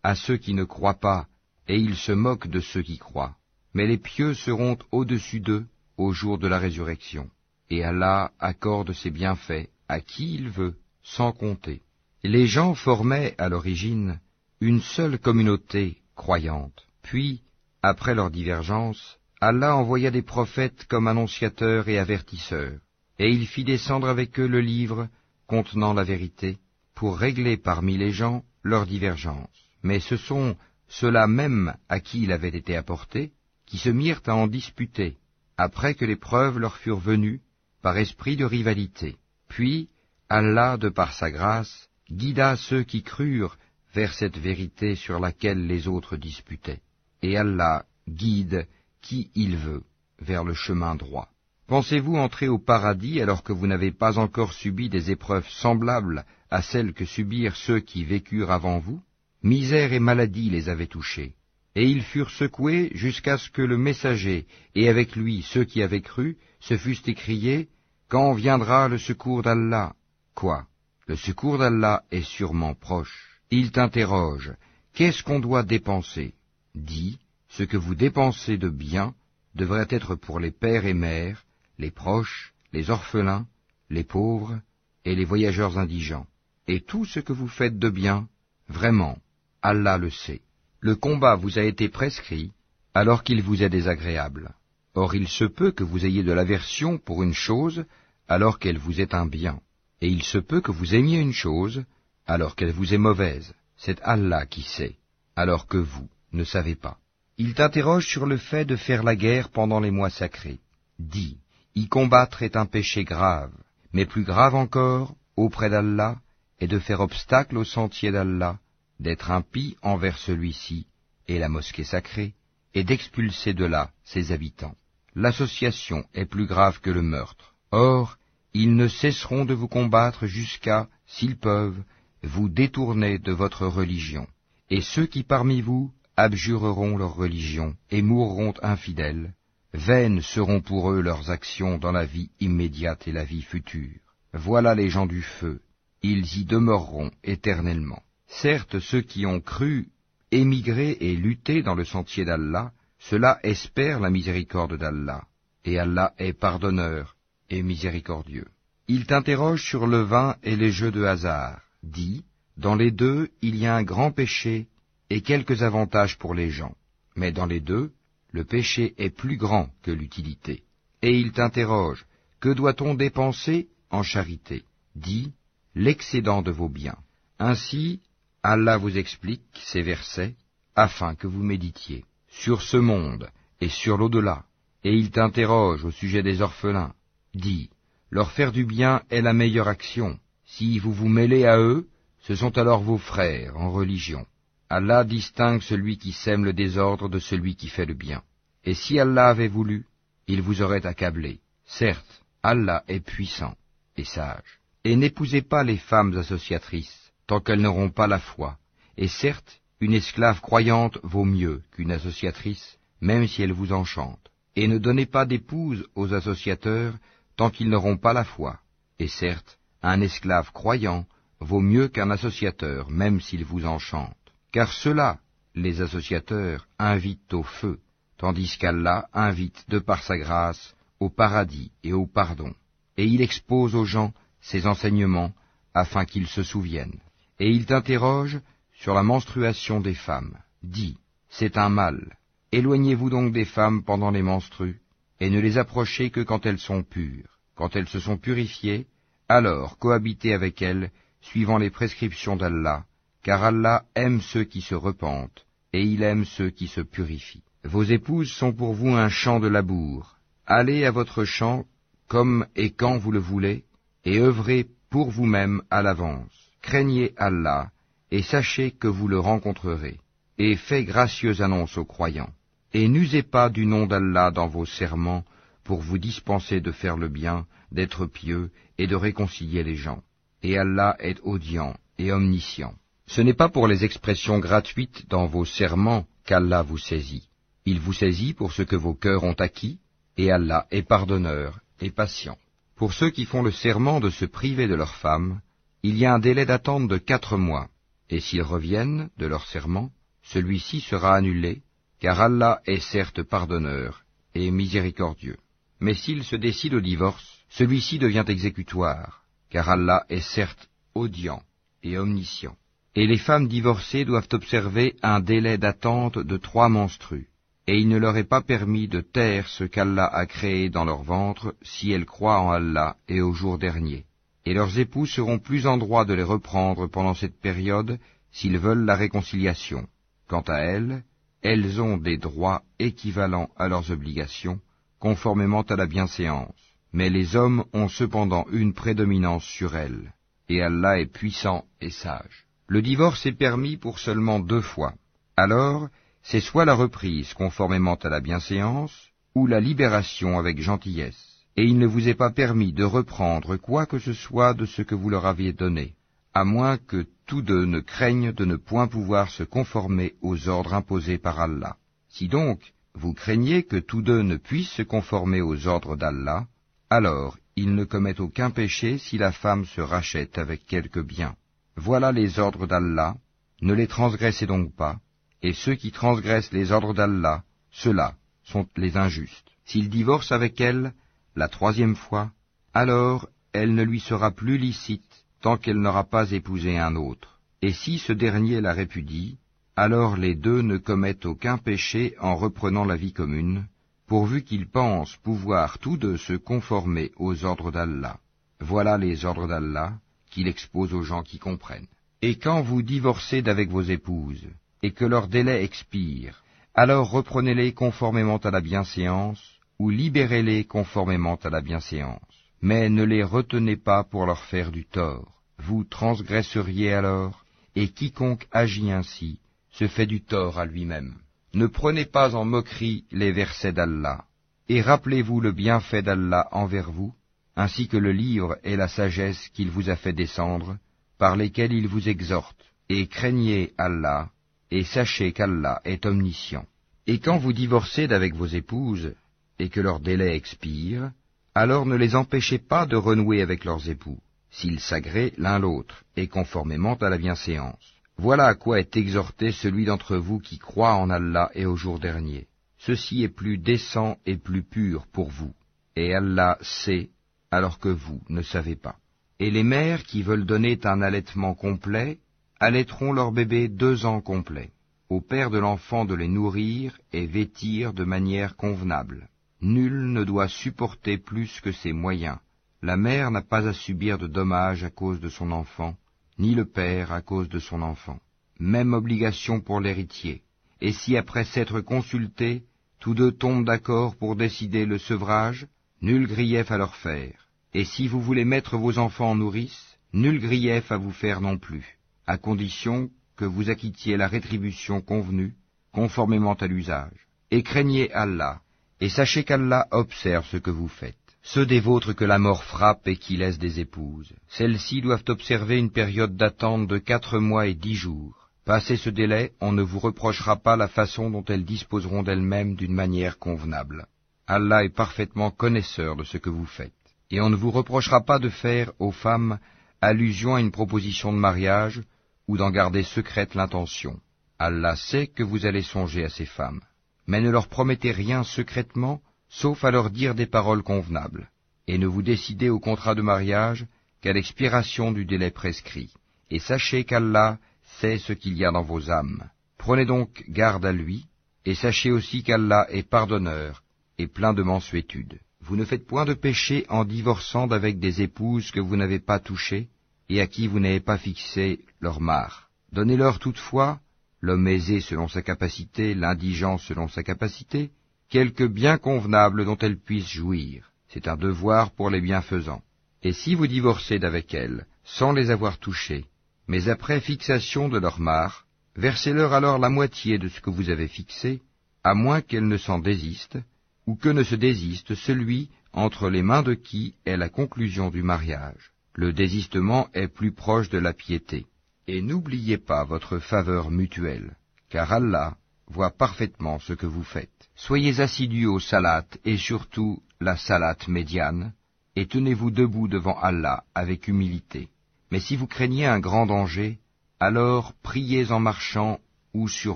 A: à ceux qui ne croient pas, et ils se moquent de ceux qui croient. Mais les pieux seront au-dessus d'eux au jour de la résurrection. Et Allah accorde ses bienfaits à qui il veut, sans compter. Les gens formaient à l'origine une seule communauté croyante. Puis, après leur divergence, Allah envoya des prophètes comme annonciateurs et avertisseurs, et il fit descendre avec eux le livre contenant la vérité, pour régler parmi les gens leurs divergences. Mais ce sont ceux-là même à qui il avait été apporté, qui se mirent à en disputer, après que les preuves leur furent venues, par esprit de rivalité. Puis, Allah, de par sa grâce, guida ceux qui crurent vers cette vérité sur laquelle les autres disputaient. Et Allah guide qui il veut vers le chemin droit. Pensez-vous entrer au paradis alors que vous n'avez pas encore subi des épreuves semblables à celles que subirent ceux qui vécurent avant vous? Misère et maladie les avaient touchés, et ils furent secoués jusqu'à ce que le messager, et avec lui ceux qui avaient cru, se fussent écriés, « Quand viendra le secours d'Allah ?» Quoi? Le secours d'Allah est sûrement proche. Il t'interroge, « Qu'est-ce qu'on doit dépenser ?» Dis, « Ce que vous dépensez de bien devrait être pour les pères et mères, les proches, les orphelins, les pauvres et les voyageurs indigents. Et tout ce que vous faites de bien, vraiment, Allah le sait. Le combat vous a été prescrit alors qu'il vous est désagréable. Or il se peut que vous ayez de l'aversion pour une chose alors qu'elle vous est un bien. Et il se peut que vous aimiez une chose alors qu'elle vous est mauvaise. C'est Allah qui sait, alors que vous ne savez pas. Il t'interroge sur le fait de faire la guerre pendant les mois sacrés. Dis, y combattre est un péché grave, mais plus grave encore, auprès d'Allah, est de faire obstacle au sentier d'Allah, d'être impie envers celui-ci et la mosquée sacrée, et d'expulser de là ses habitants. L'association est plus grave que le meurtre. Or, ils ne cesseront de vous combattre jusqu'à, s'ils peuvent, vous détourner de votre religion. Et ceux qui parmi vous abjureront leur religion et mourront infidèles, vaines seront pour eux leurs actions dans la vie immédiate et la vie future. Voilà les gens du feu, ils y demeureront éternellement. Certes, ceux qui ont cru, émigré et lutté dans le sentier d'Allah, ceux-là espèrent la miséricorde d'Allah, et Allah est pardonneur et miséricordieux. Il t'interroge sur le vin et les jeux de hasard. Dis, dans les deux, il y a un grand péché et quelques avantages pour les gens. Mais dans les deux, le péché est plus grand que l'utilité. Et il t'interroge, que doit-on dépenser en charité? Dis, l'excédent de vos biens. Ainsi, Allah vous explique ces versets afin que vous méditiez sur ce monde et sur l'au-delà, Et ils t'interrogent au sujet des orphelins. Dis, leur faire du bien est la meilleure action. Si vous vous mêlez à eux, ce sont alors vos frères en religion. Allah distingue celui qui sème le désordre de celui qui fait le bien. Et si Allah avait voulu, il vous aurait accablé. Certes, Allah est puissant et sage. Et n'épousez pas les femmes associatrices, tant qu'elles n'auront pas la foi. Et certes, une esclave croyante vaut mieux qu'une associatrice, même si elle vous enchante. Et ne donnez pas d'épouse aux associateurs, tant qu'ils n'auront pas la foi. Et certes, un esclave croyant vaut mieux qu'un associateur, même s'il vous enchante. Car ceux-là, les associateurs, invitent au feu, tandis qu'Allah invite, de par sa grâce, au paradis et au pardon. Et il expose aux gens ses enseignements, afin qu'ils se souviennent. Et il t'interroge sur la menstruation des femmes. Dis, c'est un mal. Éloignez-vous donc des femmes pendant les menstrues, et ne les approchez que quand elles sont pures. Quand elles se sont purifiées, alors cohabitez avec elles, suivant les prescriptions d'Allah, car Allah aime ceux qui se repentent, et il aime ceux qui se purifient. Vos épouses sont pour vous un champ de labour. Allez à votre champ comme et quand vous le voulez, et œuvrez pour vous-même à l'avance. Craignez Allah, et sachez que vous le rencontrerez. Et faites gracieuse annonce aux croyants. Et n'usez pas du nom d'Allah dans vos serments, pour vous dispenser de faire le bien, d'être pieux et de réconcilier les gens. Et Allah est audient et omniscient. Ce n'est pas pour les expressions gratuites dans vos serments qu'Allah vous saisit. Il vous saisit pour ce que vos cœurs ont acquis, et Allah est pardonneur et patient. Pour ceux qui font le serment de se priver de leurs femmes, il y a un délai d'attente de 4 mois, et s'ils reviennent de leur serment, celui-ci sera annulé, car Allah est certes pardonneur et miséricordieux. Mais s'ils se décident au divorce, celui-ci devient exécutoire, car Allah est certes audient et omniscient. Et les femmes divorcées doivent observer un délai d'attente de 3 menstrues, et il ne leur est pas permis de taire ce qu'Allah a créé dans leur ventre si elles croient en Allah et au jour dernier. Et leurs époux seront plus en droit de les reprendre pendant cette période s'ils veulent la réconciliation. Quant à elles, elles ont des droits équivalents à leurs obligations, conformément à la bienséance. Mais les hommes ont cependant une prédominance sur elles, et Allah est puissant et sage. Le divorce est permis pour seulement 2 fois. Alors, c'est soit la reprise conformément à la bienséance, ou la libération avec gentillesse. Et il ne vous est pas permis de reprendre quoi que ce soit de ce que vous leur aviez donné, à moins que tous deux ne craignent de ne point pouvoir se conformer aux ordres imposés par Allah. Si donc vous craignez que tous deux ne puissent se conformer aux ordres d'Allah, alors ils ne commettent aucun péché si la femme se rachète avec quelque bien. Voilà les ordres d'Allah, ne les transgressez donc pas, et ceux qui transgressent les ordres d'Allah, ceux-là sont les injustes. S'il divorce avec elle la 3e fois, alors elle ne lui sera plus licite tant qu'elle n'aura pas épousé un autre. Et si ce dernier la répudie, alors les deux ne commettent aucun péché en reprenant la vie commune, pourvu qu'ils pensent pouvoir tous deux se conformer aux ordres d'Allah. Voilà les ordres d'Allah qu'il expose aux gens qui comprennent. Et quand vous divorcez d'avec vos épouses, et que leur délai expire, alors reprenez-les conformément à la bienséance, ou libérez-les conformément à la bienséance. Mais ne les retenez pas pour leur faire du tort. Vous transgresseriez alors, et quiconque agit ainsi se fait du tort à lui-même. Ne prenez pas en moquerie les versets d'Allah, et rappelez-vous le bienfait d'Allah envers vous, ainsi que le livre et la sagesse qu'il vous a fait descendre, par lesquels il vous exhorte, et craignez Allah, et sachez qu'Allah est omniscient. Et quand vous divorcez d'avec vos épouses, et que leur délai expire, alors ne les empêchez pas de renouer avec leurs époux, s'ils s'agréent l'un l'autre, et conformément à la bienséance. Voilà à quoi est exhorté celui d'entre vous qui croit en Allah et au jour dernier. Ceci est plus décent et plus pur pour vous, et Allah sait, alors que vous ne savez pas. Et les mères qui veulent donner un allaitement complet, allaiteront leur bébé 2 ans complets. Au père de l'enfant de les nourrir et vêtir de manière convenable. Nul ne doit supporter plus que ses moyens. La mère n'a pas à subir de dommages à cause de son enfant, ni le père à cause de son enfant. Même obligation pour l'héritier. Et si après s'être consulté, tous deux tombent d'accord pour décider le sevrage, nul grief à leur faire. Et si vous voulez mettre vos enfants en nourrice, nul grief à vous faire non plus, à condition que vous acquittiez la rétribution convenue, conformément à l'usage. Et craignez Allah, et sachez qu'Allah observe ce que vous faites. Ceux des vôtres que la mort frappe et qui laissent des épouses, celles-ci doivent observer une période d'attente de 4 mois et 10 jours. Passé ce délai, on ne vous reprochera pas la façon dont elles disposeront d'elles-mêmes d'une manière convenable. Allah est parfaitement connaisseur de ce que vous faites. Et on ne vous reprochera pas de faire aux femmes allusion à une proposition de mariage ou d'en garder secrète l'intention. Allah sait que vous allez songer à ces femmes. Mais ne leur promettez rien secrètement, sauf à leur dire des paroles convenables. Et ne vous décidez au contrat de mariage qu'à l'expiration du délai prescrit. Et sachez qu'Allah sait ce qu'il y a dans vos âmes. Prenez donc garde à lui, et sachez aussi qu'Allah est pardonneur et plein de mansuétude. Vous ne faites point de péché en divorçant d'avec des épouses que vous n'avez pas touchées et à qui vous n'avez pas fixé leur mare. Donnez-leur toutefois, l'homme aisé selon sa capacité, l'indigent selon sa capacité, quelque bien convenable dont elles puissent jouir. C'est un devoir pour les bienfaisants. Et si vous divorcez d'avec elles, sans les avoir touchées, mais après fixation de leur mare, versez-leur alors la moitié de ce que vous avez fixé, à moins qu'elles ne s'en désistent, ou que ne se désiste celui entre les mains de qui est la conclusion du mariage. Le désistement est plus proche de la piété. Et n'oubliez pas votre faveur mutuelle, car Allah voit parfaitement ce que vous faites. Soyez assidus au salat et surtout la salat médiane, et tenez-vous debout devant Allah avec humilité. Mais si vous craignez un grand danger, alors priez en marchant ou sur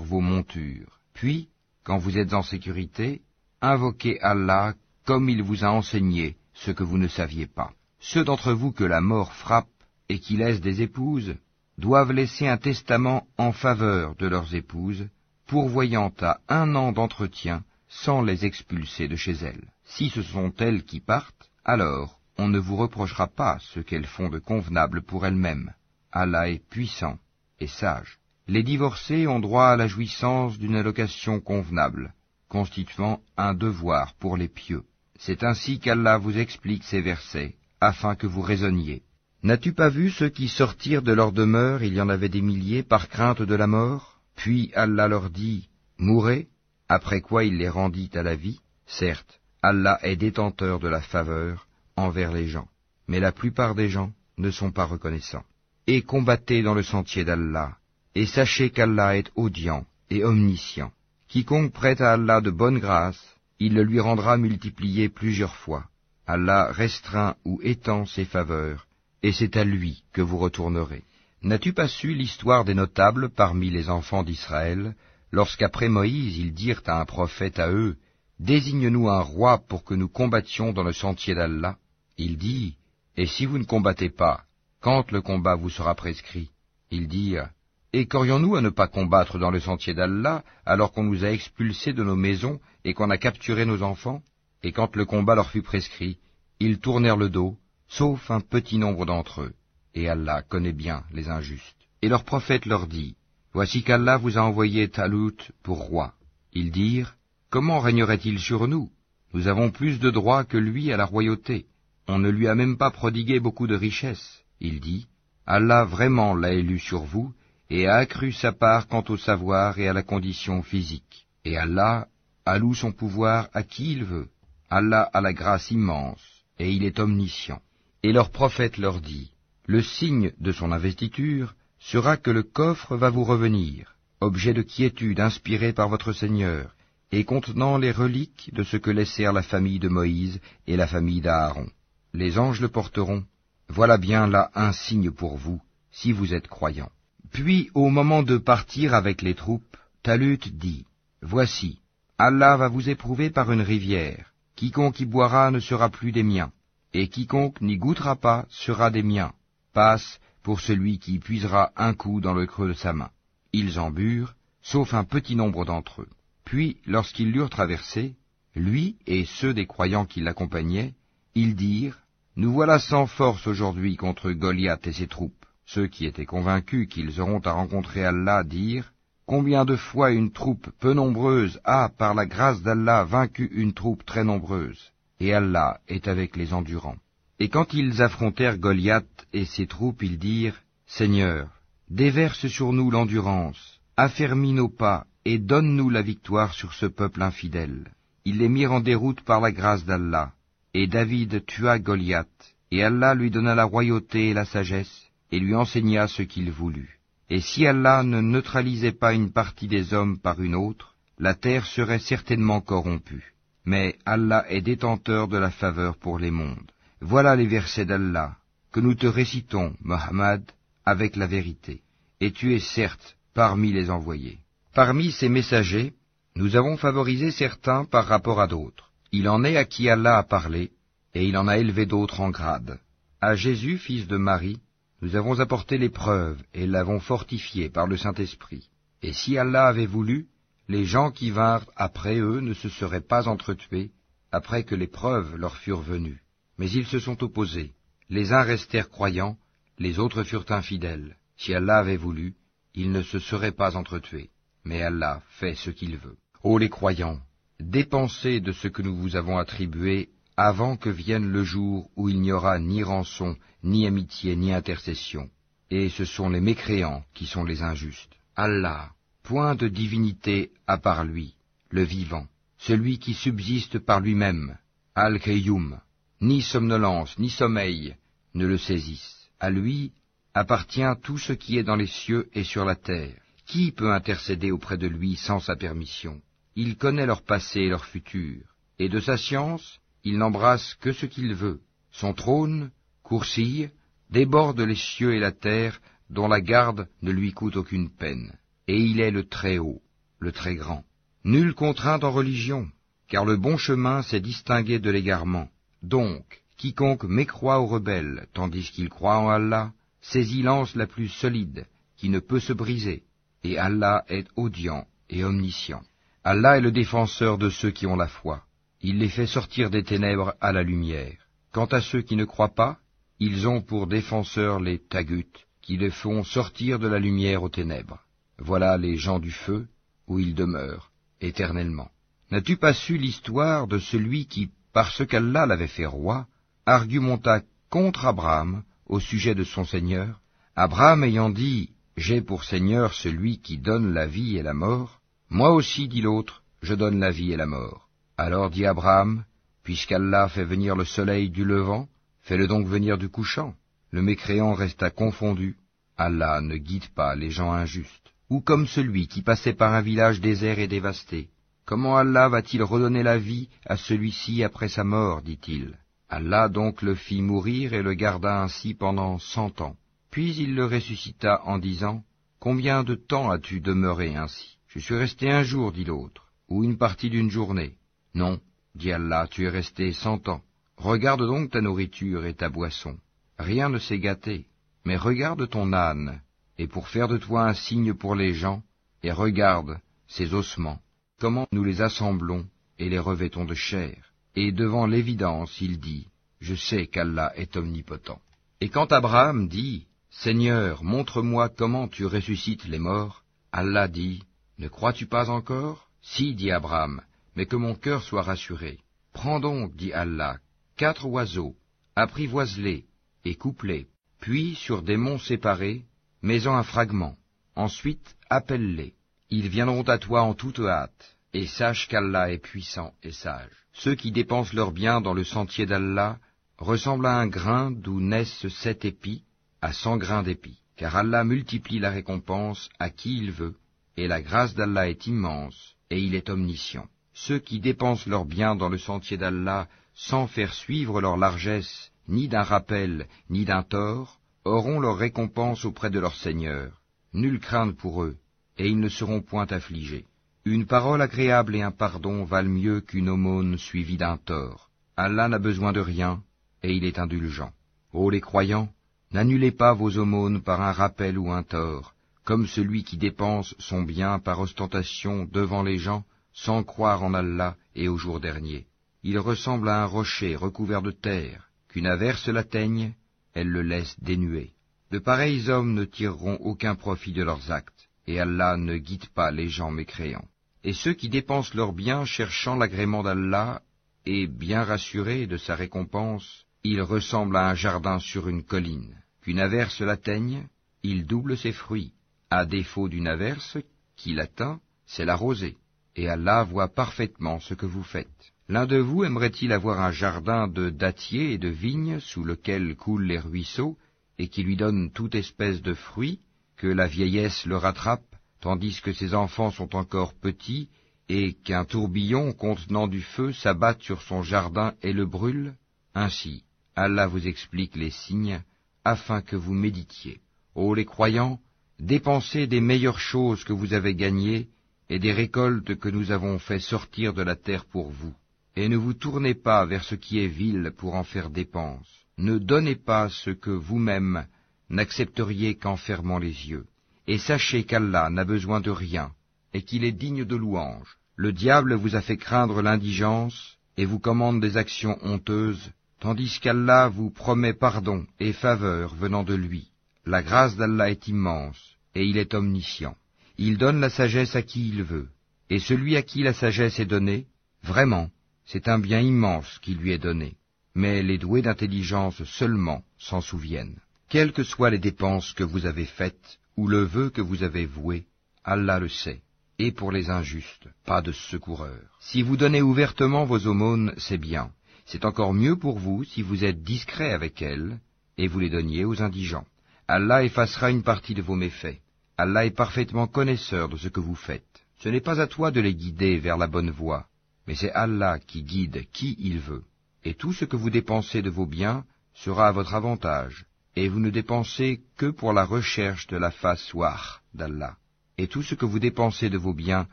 A: vos montures. Puis, quand vous êtes en sécurité, invoquez Allah comme il vous a enseigné ce que vous ne saviez pas. Ceux d'entre vous que la mort frappe et qui laissent des épouses, doivent laisser un testament en faveur de leurs épouses, pourvoyant à 1 an d'entretien sans les expulser de chez elles. Si ce sont elles qui partent, alors on ne vous reprochera pas ce qu'elles font de convenable pour elles-mêmes. Allah est puissant et sage. Les divorcés ont droit à la jouissance d'une allocation convenable, constituant un devoir pour les pieux. C'est ainsi qu'Allah vous explique ces versets, afin que vous raisonniez. N'as-tu pas vu ceux qui sortirent de leur demeure, il y en avait des milliers, par crainte de la mort? Puis Allah leur dit, mourez, après quoi il les rendit à la vie. Certes, Allah est détenteur de la faveur envers les gens, mais la plupart des gens ne sont pas reconnaissants. Et combattez dans le sentier d'Allah, et sachez qu'Allah est audient et omniscient. Quiconque prête à Allah de bonne grâce, il le lui rendra multiplié plusieurs fois. Allah restreint ou étend ses faveurs, et c'est à lui que vous retournerez. N'as-tu pas su l'histoire des notables parmi les enfants d'Israël, lorsqu'après Moïse ils dirent à un prophète à eux, « Désigne-nous un roi pour que nous combattions dans le sentier d'Allah » Il dit, « Et si vous ne combattez pas, quand le combat vous sera prescrit ?» Ils dirent, « Et qu'aurions-nous à ne pas combattre dans le sentier d'Allah, alors qu'on nous a expulsés de nos maisons et qu'on a capturé nos enfants ?» Et quand le combat leur fut prescrit, ils tournèrent le dos, sauf un petit nombre d'entre eux. Et Allah connaît bien les injustes. Et leur prophète leur dit, « Voici qu'Allah vous a envoyé Talut pour roi. » Ils dirent, « Comment régnerait-il sur nous? Nous avons plus de droits que lui à la royauté. On ne lui a même pas prodigué beaucoup de richesses. » Il dit, « Allah vraiment l'a élu sur vous, et a accru sa part quant au savoir et à la condition physique. Et Allah alloue son pouvoir à qui il veut. Allah a la grâce immense, et il est omniscient. » Et leur prophète leur dit, « Le signe de son investiture sera que le coffre va vous revenir, objet de quiétude inspiré par votre Seigneur, et contenant les reliques de ce que laissèrent la famille de Moïse et la famille d'Aaron. Les anges le porteront. Voilà bien là un signe pour vous, si vous êtes croyants. » Puis, au moment de partir avec les troupes, Talut dit, « Voici, Allah va vous éprouver par une rivière. Quiconque y boira ne sera plus des miens, et quiconque n'y goûtera pas sera des miens. Passe pour celui qui puisera un coup dans le creux de sa main. » Ils en burent, sauf un petit nombre d'entre eux. Puis, lorsqu'ils l'eurent traversé, lui et ceux des croyants qui l'accompagnaient, ils dirent, « Nous voilà sans force aujourd'hui contre Goliath et ses troupes. » Ceux qui étaient convaincus qu'ils auront à rencontrer Allah dirent, « Combien de fois une troupe peu nombreuse a, par la grâce d'Allah, vaincu une troupe très nombreuse, et Allah est avec les endurants. Et quand ils affrontèrent Goliath et ses troupes, ils dirent, « Seigneur, déverse sur nous l'endurance, affermis nos pas, et donne-nous la victoire sur ce peuple infidèle. » Ils les mirent en déroute par la grâce d'Allah, et David tua Goliath, et Allah lui donna la royauté et la sagesse, et lui enseigna ce qu'il voulut. Et si Allah ne neutralisait pas une partie des hommes par une autre, la terre serait certainement corrompue. Mais Allah est détenteur de la faveur pour les mondes. Voilà les versets d'Allah, que nous te récitons, Mohammed, avec la vérité. Et tu es certes parmi les envoyés. Parmi ces messagers, nous avons favorisé certains par rapport à d'autres. Il en est à qui Allah a parlé, et il en a élevé d'autres en grade. À Jésus, fils de Marie, nous avons apporté l'épreuve et l'avons fortifié par le Saint-Esprit. Et si Allah avait voulu, les gens qui vinrent après eux ne se seraient pas entretués, après que les preuves leur furent venues. Mais ils se sont opposés. Les uns restèrent croyants, les autres furent infidèles. Si Allah avait voulu, ils ne se seraient pas entretués. Mais Allah fait ce qu'il veut. Ô les croyants, dépensez de ce que nous vous avons attribué avant que vienne le jour où il n'y aura ni rançon, ni amitié, ni intercession. Et ce sont les mécréants qui sont les injustes. Allah, point de divinité à part lui, le vivant, celui qui subsiste par lui-même, Al-Qayyum, ni somnolence, ni sommeil ne le saisissent. À lui appartient tout ce qui est dans les cieux et sur la terre. Qui peut intercéder auprès de lui sans sa permission? Il connaît leur passé et leur futur, et de sa science, il n'embrasse que ce qu'il veut. Son trône, Kursi, déborde les cieux et la terre, dont la garde ne lui coûte aucune peine. Et il est le Très-Haut, le Très-Grand. Nulle contrainte en religion, car le bon chemin s'est distingué de l'égarement. Donc, quiconque mécroit aux rebelles, tandis qu'il croit en Allah, saisit l'anse la plus solide, qui ne peut se briser. Et Allah est audient et omniscient. Allah est le défenseur de ceux qui ont la foi. Il les fait sortir des ténèbres à la lumière. Quant à ceux qui ne croient pas, ils ont pour défenseurs les taghut, qui les font sortir de la lumière aux ténèbres. Voilà les gens du feu, où ils demeurent, éternellement. N'as-tu pas su l'histoire de celui qui, parce qu'Allah l'avait fait roi, argumenta contre Abraham au sujet de son Seigneur? Abraham ayant dit, « J'ai pour Seigneur celui qui donne la vie et la mort », moi aussi, dit l'autre, je donne la vie et la mort. Alors dit Abraham, puisqu'Allah fait venir le soleil du levant, fais-le donc venir du couchant. Le mécréant resta confondu. Allah ne guide pas les gens injustes. Ou comme celui qui passait par un village désert et dévasté. Comment Allah va-t-il redonner la vie à celui-ci après sa mort, dit-il. Allah donc le fit mourir et le garda ainsi pendant 100 ans. Puis il le ressuscita en disant, « Combien de temps as-tu demeuré ainsi ?» « Je suis resté un jour, dit l'autre, ou une partie d'une journée. » « Non, dit Allah, tu es resté 100 ans. Regarde donc ta nourriture et ta boisson. Rien ne s'est gâté, mais regarde ton âne, et pour faire de toi un signe pour les gens, et regarde ses ossements, comment nous les assemblons et les revêtons de chair. Et devant l'évidence, il dit, « Je sais qu'Allah est omnipotent. » Et quand Abraham dit, « Seigneur, montre-moi comment tu ressuscites les morts », Allah dit, « Ne crois-tu pas encore ?» Si, dit Abraham, mais que mon cœur soit rassuré. Prends donc, dit Allah, 4 oiseaux, apprivoise-les et coupe-les, puis sur des monts séparés, mets-en un fragment. Ensuite, appelle-les. Ils viendront à toi en toute hâte, et sache qu'Allah est puissant et sage. Ceux qui dépensent leurs biens dans le sentier d'Allah ressemblent à un grain d'où naissent 7 épis à 100 grains d'épis, car Allah multiplie la récompense à qui il veut, et la grâce d'Allah est immense, et il est omniscient. Ceux qui dépensent leurs biens dans le sentier d'Allah sans faire suivre leur largesse, ni d'un rappel, ni d'un tort, auront leur récompense auprès de leur Seigneur. Nulle crainte pour eux, et ils ne seront point affligés. Une parole agréable et un pardon valent mieux qu'une aumône suivie d'un tort. Allah n'a besoin de rien, et il est indulgent. Ô les croyants, n'annulez pas vos aumônes par un rappel ou un tort, comme celui qui dépense son bien par ostentation devant les gens, sans croire en Allah et au jour dernier. Il ressemble à un rocher recouvert de terre, qu'une averse l'atteigne, elle le laisse dénué. De pareils hommes ne tireront aucun profit de leurs actes, et Allah ne guide pas les gens mécréants. Et ceux qui dépensent leurs biens cherchant l'agrément d'Allah, et bien rassurés de sa récompense, ils ressemblent à un jardin sur une colline. Qu'une averse l'atteigne, il double ses fruits. À défaut d'une averse qui l'atteint, c'est la rosée. Et Allah voit parfaitement ce que vous faites. L'un de vous aimerait-il avoir un jardin de dattiers et de vignes sous lequel coulent les ruisseaux, et qui lui donne toute espèce de fruits, que la vieillesse le rattrape, tandis que ses enfants sont encore petits, et qu'un tourbillon contenant du feu s'abatte sur son jardin et le brûle? Ainsi, Allah vous explique les signes, afin que vous méditiez. Ô les croyants, dépensez des meilleures choses que vous avez gagnées, et des récoltes que nous avons fait sortir de la terre pour vous. Et ne vous tournez pas vers ce qui est vil pour en faire dépense. Ne donnez pas ce que vous-même n'accepteriez qu'en fermant les yeux. Et sachez qu'Allah n'a besoin de rien, et qu'il est digne de louange. Le diable vous a fait craindre l'indigence, et vous commande des actions honteuses, tandis qu'Allah vous promet pardon et faveur venant de lui. La grâce d'Allah est immense, et il est omniscient. Il donne la sagesse à qui il veut, et celui à qui la sagesse est donnée, vraiment, c'est un bien immense qui lui est donné. Mais les doués d'intelligence seulement s'en souviennent. Quelles que soient les dépenses que vous avez faites, ou le vœu que vous avez voué, Allah le sait. Et pour les injustes, pas de secoureur. Si vous donnez ouvertement vos aumônes, c'est bien. C'est encore mieux pour vous si vous êtes discret avec elles, et vous les donniez aux indigents. Allah effacera une partie de vos méfaits. Allah est parfaitement connaisseur de ce que vous faites. Ce n'est pas à toi de les guider vers la bonne voie, mais c'est Allah qui guide qui il veut. Et tout ce que vous dépensez de vos biens sera à votre avantage, et vous ne dépensez que pour la recherche de la face wah d'Allah. Et tout ce que vous dépensez de vos biens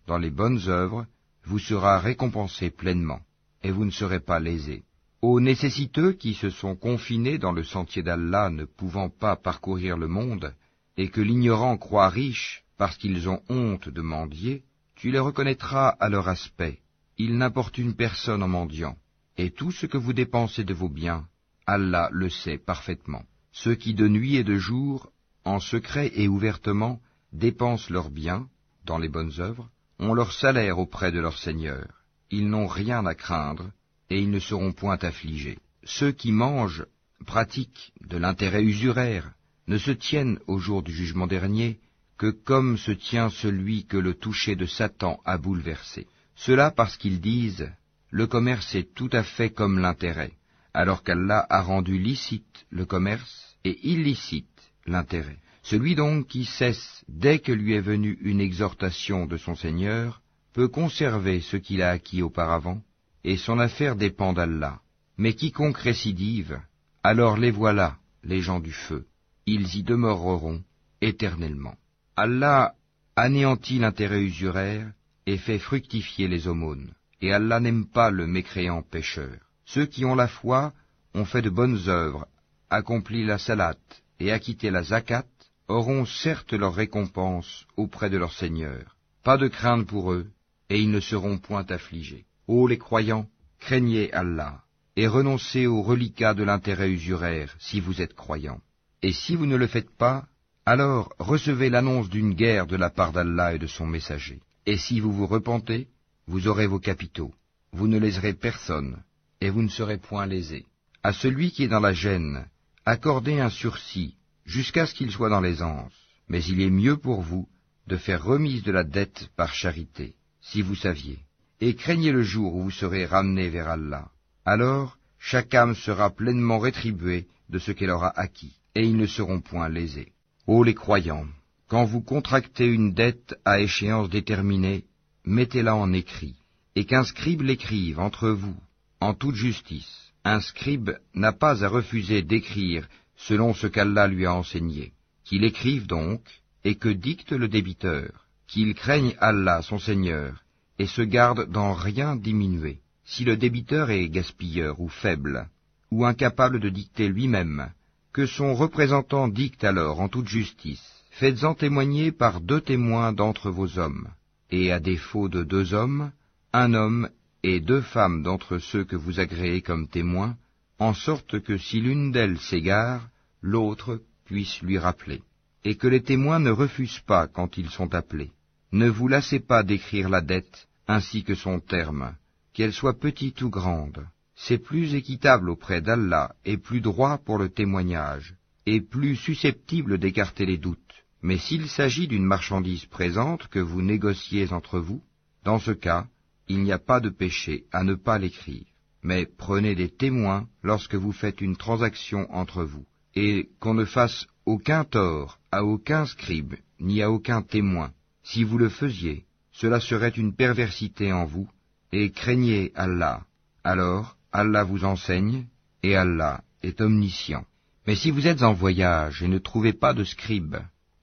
A: dans les bonnes œuvres vous sera récompensé pleinement, et vous ne serez pas lésés. Aux nécessiteux qui se sont confinés dans le sentier d'Allah ne pouvant pas parcourir le monde, et que l'ignorant croit riche parce qu'ils ont honte de mendier, tu les reconnaîtras à leur aspect. Ils n'importunent personne en mendiant. Et tout ce que vous dépensez de vos biens, Allah le sait parfaitement. Ceux qui de nuit et de jour, en secret et ouvertement, dépensent leurs biens, dans les bonnes œuvres, ont leur salaire auprès de leur Seigneur. Ils n'ont rien à craindre, et ils ne seront point affligés. Ceux qui mangent, pratiquent de l'intérêt usuraire, ne se tiennent au jour du jugement dernier que comme se tient celui que le toucher de Satan a bouleversé. Cela parce qu'ils disent « Le commerce est tout à fait comme l'intérêt », alors qu'Allah a rendu licite le commerce et illicite l'intérêt. Celui donc qui cesse dès que lui est venue une exhortation de son Seigneur peut conserver ce qu'il a acquis auparavant, et son affaire dépend d'Allah. Mais quiconque récidive, alors les voilà, les gens du feu. Ils y demeureront éternellement. Allah anéantit l'intérêt usuraire et fait fructifier les aumônes. Et Allah n'aime pas le mécréant pécheur. Ceux qui ont la foi ont fait de bonnes œuvres, accompli la salate et acquitté la zakat, auront certes leur récompense auprès de leur Seigneur. Pas de crainte pour eux, et ils ne seront point affligés. Ô les croyants, craignez Allah, et renoncez aux reliquats de l'intérêt usuraire, si vous êtes croyants. Et si vous ne le faites pas, alors recevez l'annonce d'une guerre de la part d'Allah et de son messager. Et si vous vous repentez, vous aurez vos capitaux. Vous ne léserez personne, et vous ne serez point lésés. À celui qui est dans la gêne, accordez un sursis, jusqu'à ce qu'il soit dans l'aisance. Mais il est mieux pour vous de faire remise de la dette par charité, si vous saviez. Et craignez le jour où vous serez ramenés vers Allah. Alors, chaque âme sera pleinement rétribuée de ce qu'elle aura acquis, et ils ne seront point lésés. Ô les croyants, quand vous contractez une dette à échéance déterminée, mettez-la en écrit, et qu'un scribe l'écrive entre vous, en toute justice. Un scribe n'a pas à refuser d'écrire selon ce qu'Allah lui a enseigné. Qu'il écrive donc, et que dicte le débiteur, qu'il craigne Allah son Seigneur, et se garde d'en rien diminuer. Si le débiteur est gaspilleur ou faible, ou incapable de dicter lui-même, que son représentant dicte alors en toute justice. Faites-en témoigner par 2 témoins d'entre vos hommes, et à défaut de 2 hommes, 1 homme et 2 femmes d'entre ceux que vous agréez comme témoins, en sorte que si l'une d'elles s'égare, l'autre puisse lui rappeler. et que les témoins ne refusent pas quand ils sont appelés. Ne vous lassez pas d'écrire la dette, ainsi que son terme, qu'elle soit petite ou grande. C'est plus équitable auprès d'Allah et plus droit pour le témoignage, et plus susceptible d'écarter les doutes. Mais s'il s'agit d'une marchandise présente que vous négociez entre vous, dans ce cas, il n'y a pas de péché à ne pas l'écrire. Mais prenez des témoins lorsque vous faites une transaction entre vous, et qu'on ne fasse aucun tort à aucun scribe, ni à aucun témoin. Si vous le faisiez, cela serait une perversité en vous, et craignez Allah. Alors, Allah vous enseigne, et Allah est omniscient. Mais si vous êtes en voyage et ne trouvez pas de scribe,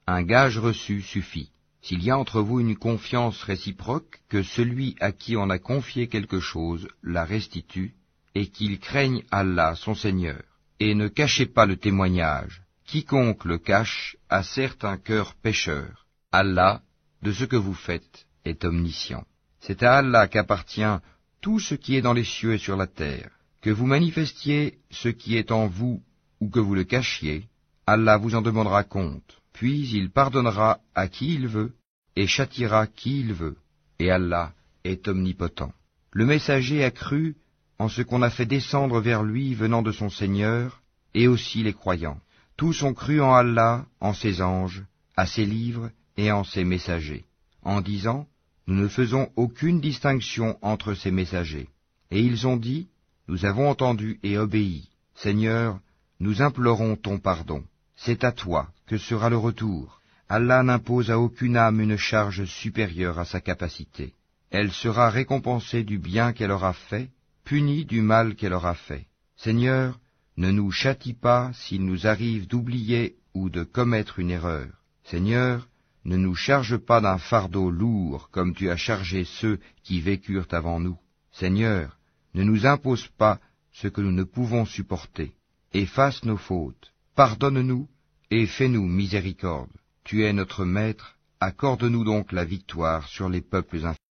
A: un gage reçu suffit. S'il y a entre vous une confiance réciproque, que celui à qui on a confié quelque chose la restitue, et qu'il craigne Allah son Seigneur. Et ne cachez pas le témoignage. Quiconque le cache a certes un cœur pécheur. Allah, de ce que vous faites, est omniscient. C'est à Allah qu'appartient tout ce qui est dans les cieux et sur la terre. Que vous manifestiez ce qui est en vous ou que vous le cachiez, Allah vous en demandera compte. Puis il pardonnera à qui il veut et châtiera qui il veut. Et Allah est omnipotent. Le messager a cru en ce qu'on a fait descendre vers lui venant de son Seigneur, et aussi les croyants. Tous ont cru en Allah, en ses anges, à ses livres et en ses messagers, en disant, nous ne faisons aucune distinction entre ces messagers. Et ils ont dit, nous avons entendu et obéi. Seigneur, nous implorons ton pardon. C'est à toi que sera le retour. Allah n'impose à aucune âme une charge supérieure à sa capacité. Elle sera récompensée du bien qu'elle aura fait, punie du mal qu'elle aura fait. Seigneur, ne nous châtie pas s'il nous arrive d'oublier ou de commettre une erreur. Seigneur, ne nous charge pas d'un fardeau lourd comme tu as chargé ceux qui vécurent avant nous. Seigneur, ne nous impose pas ce que nous ne pouvons supporter. Efface nos fautes, pardonne-nous et fais-nous miséricorde. Tu es notre Maître, accorde-nous donc la victoire sur les peuples infidèles.